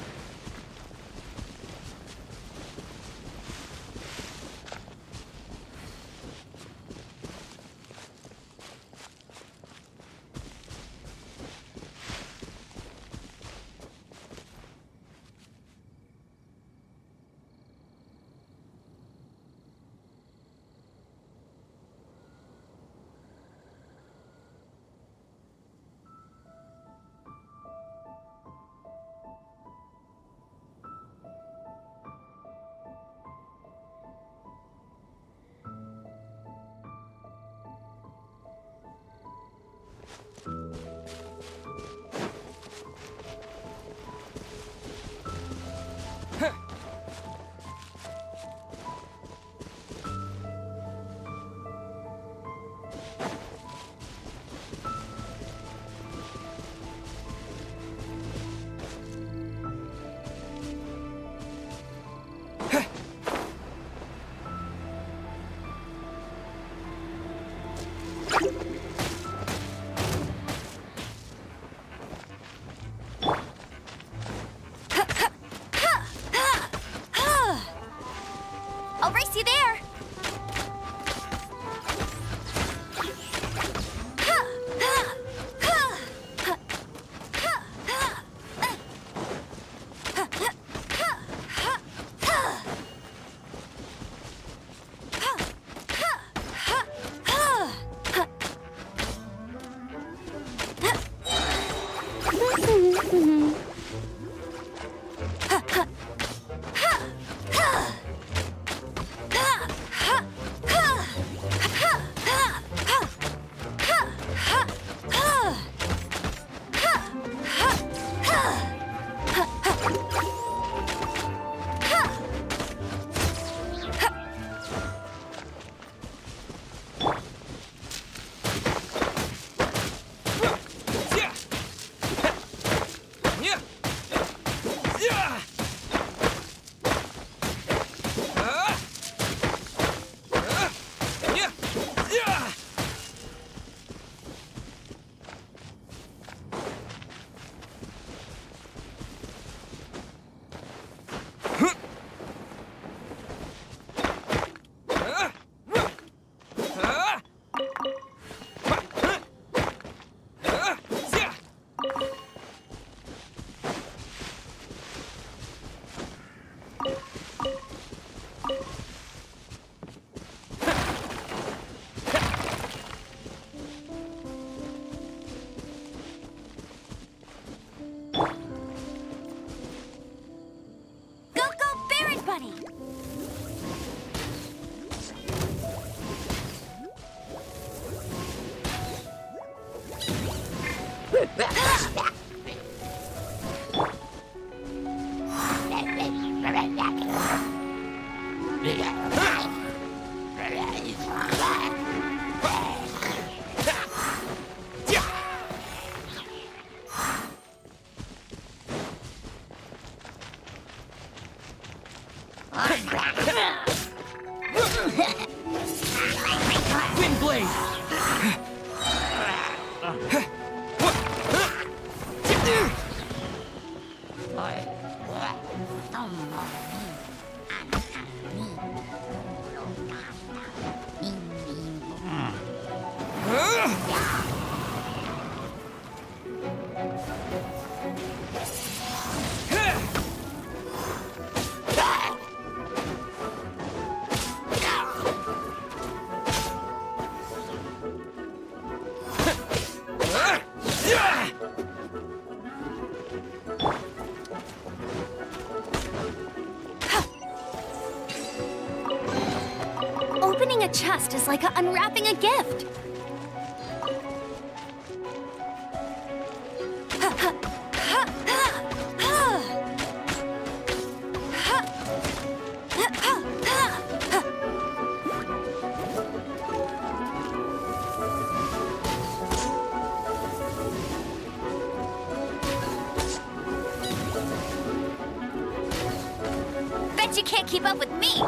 Race you there! Go, go, Baron Bunny! Opening a chest is like unwrapping a gift. Bet you can't keep up with me.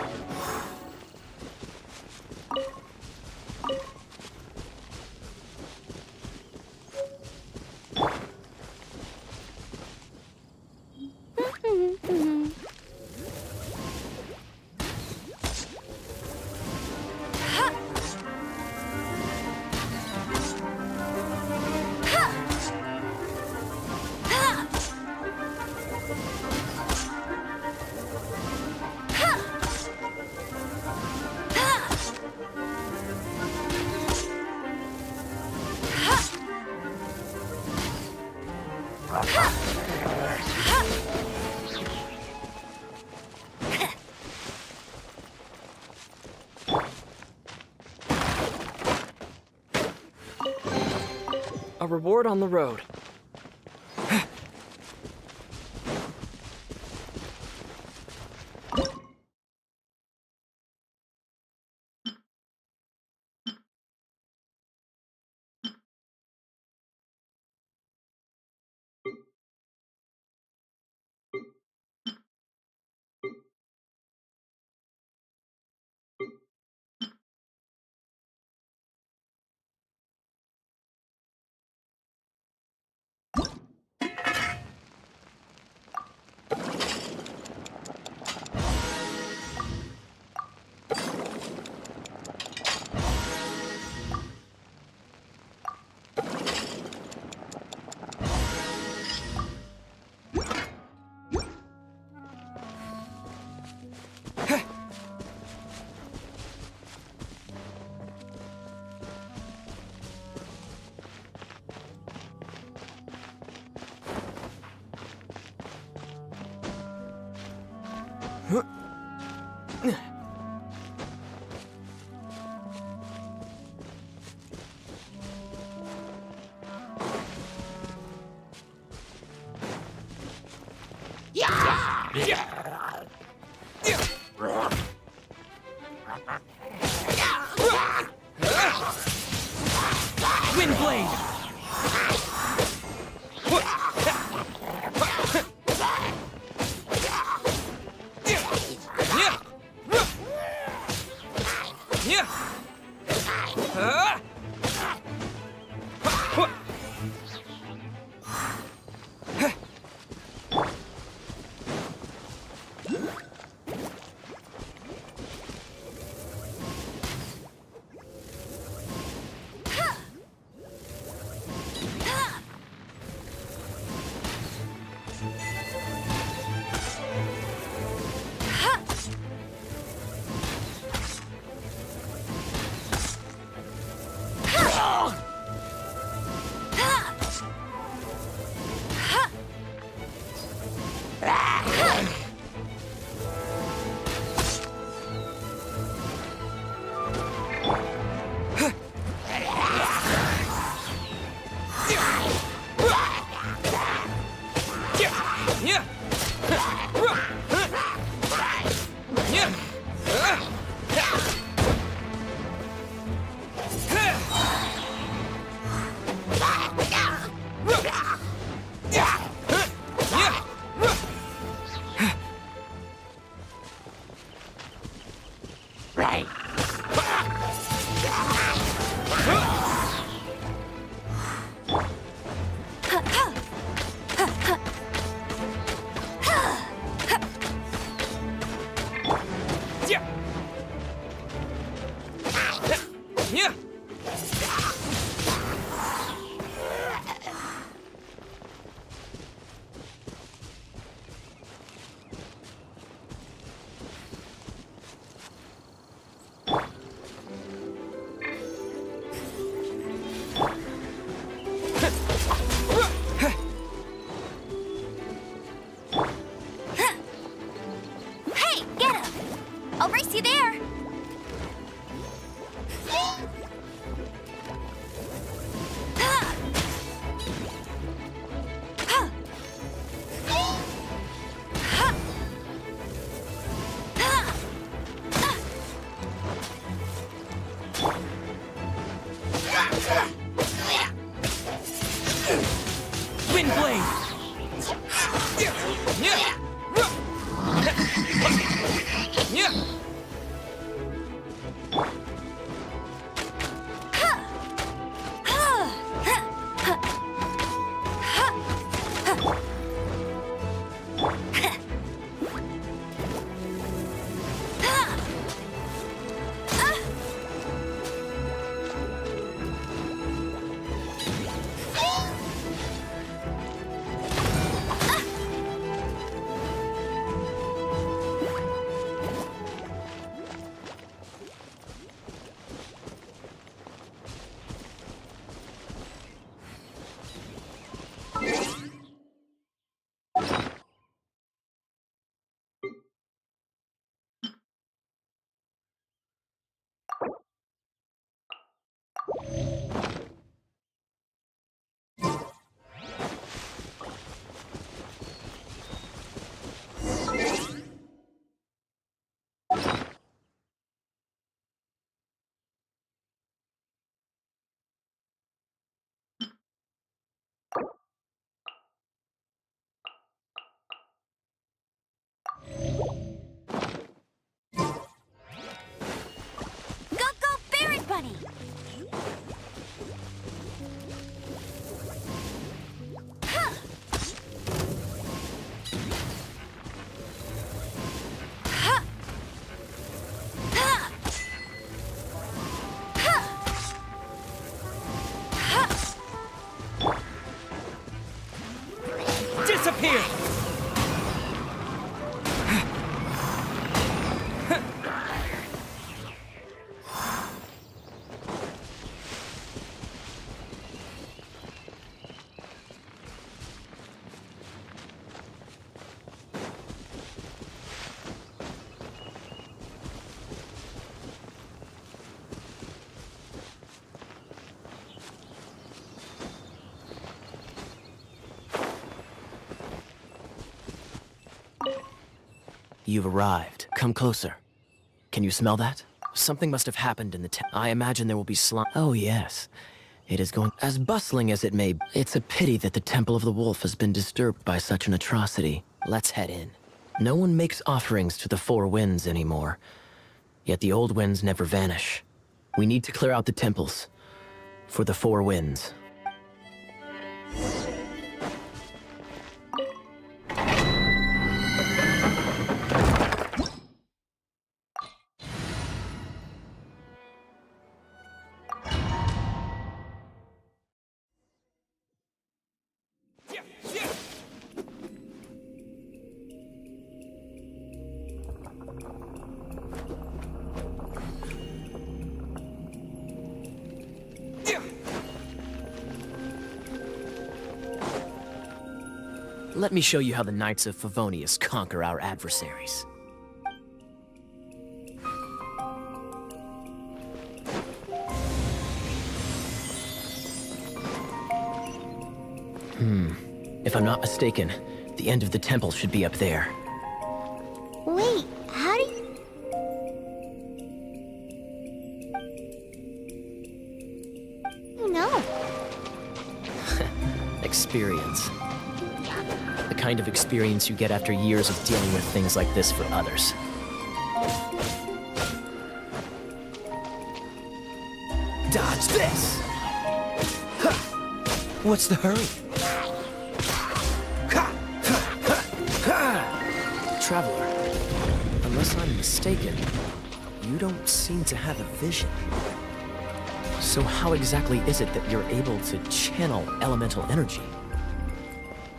A reward on the road. Hey, get him! I'll race you there! Go, go, Berry Bunny! You've arrived. Come closer. Can you smell that? Something must have happened in the I imagine there will be slime. Oh yes. It is going as bustling as it may. It's a pity that the Temple of the Wolf has been disturbed by such an atrocity. Let's head in. No one makes offerings to the Four Winds anymore. Yet the old winds never vanish. We need to clear out the temples. For the Four Winds. Let me show you how the Knights of Favonius conquer our adversaries. If I'm not mistaken, the end of the temple should be up there. Wait, how do you... You know? Experience. The kind of experience you get after years of dealing with things like this for others. Dodge this! Huh. What's the hurry? Traveler, unless I'm mistaken, you don't seem to have a vision. So how exactly is it that you're able to channel elemental energy?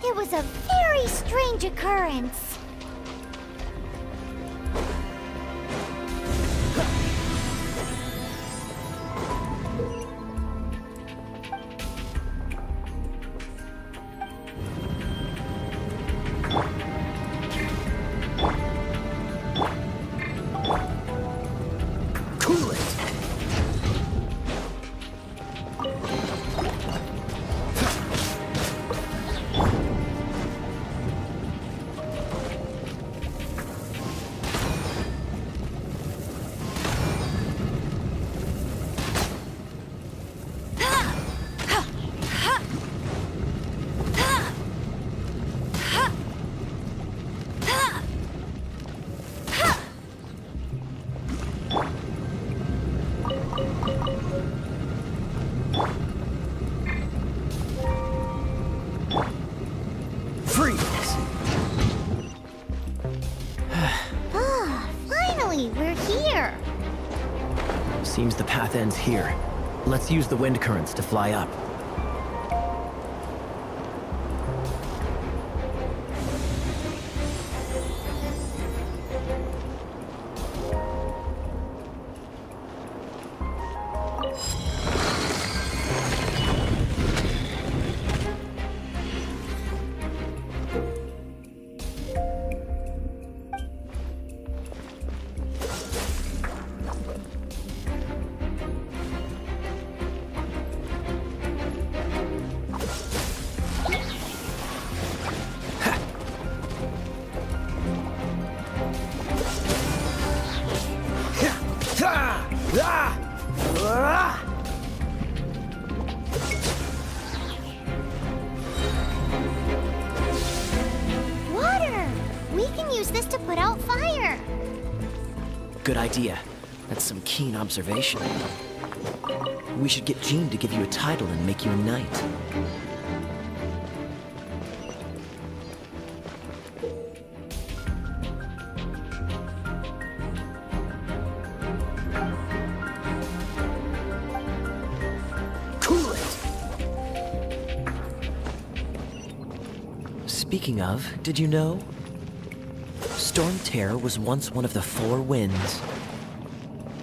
It was a very strange occurrence. Cool it! Finally, we're here. Seems the path ends here. Let's use the wind currents to fly up. Water! We can use this to put out fire. Good idea. That's some keen observation. We should get Jean to give you a title and make you a knight. Cool it! Speaking of, did you know? Storm Terror was once one of the Four Winds.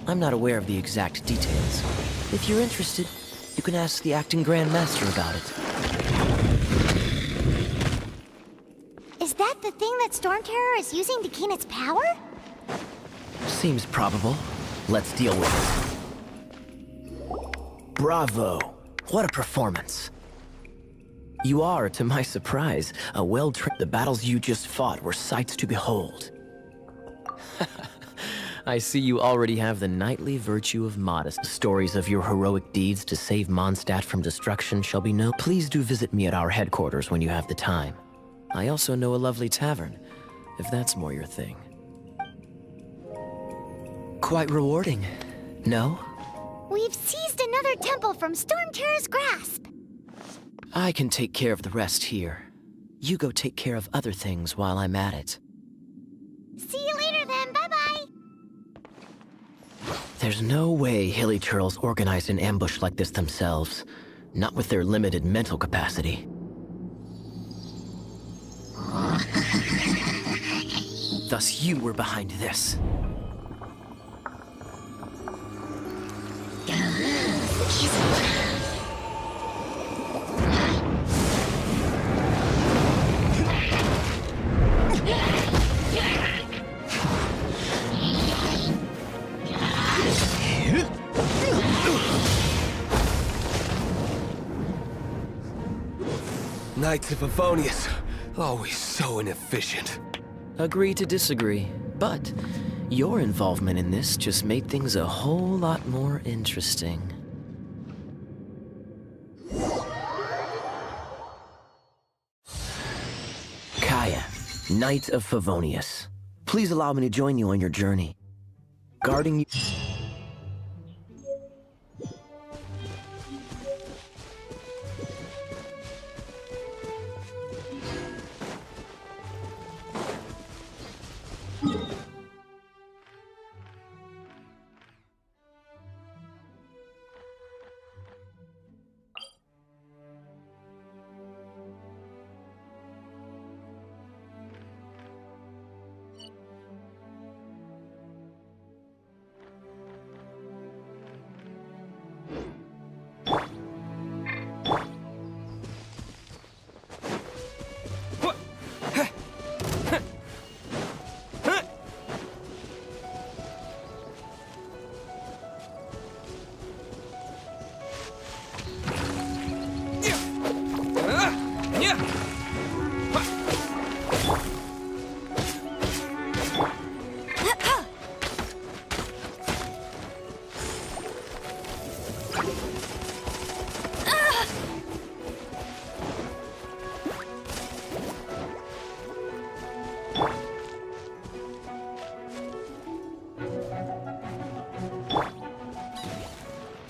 I'm not aware of the exact details. If you're interested, you can ask the acting Grand Master about it. Is that the thing that Storm Terror is using to gain its power? Seems probable. Let's deal with it. Bravo! What a performance. You are, to my surprise, a well-trained... The battles you just fought were sights to behold. I see you already have the knightly virtue of modesty. Stories of your heroic deeds to save Mondstadt from destruction shall be known. Please do visit me at our headquarters when you have the time. I also know a lovely tavern, if that's more your thing. Quite rewarding, no? We've seized another temple from Storm Terror's grasp. I can take care of the rest here. You go take care of other things while I'm at it. See you later then, bye-bye. There's no way Hilly Turtles organized an ambush like this themselves. Not with their limited mental capacity. Thus you were behind this. Knights of Favonius, always so inefficient. Agree to disagree, but your involvement in this just made things a whole lot more interesting. Kaya, Knight of Favonius. Please allow me to join you on your journey. Guarding you...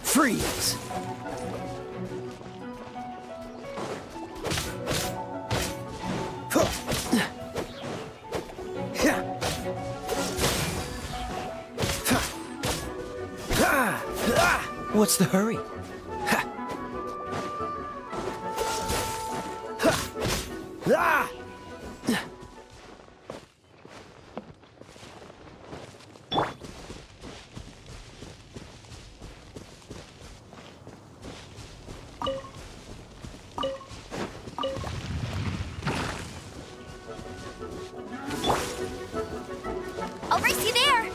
Freeze! What's the hurry? I'll race you there!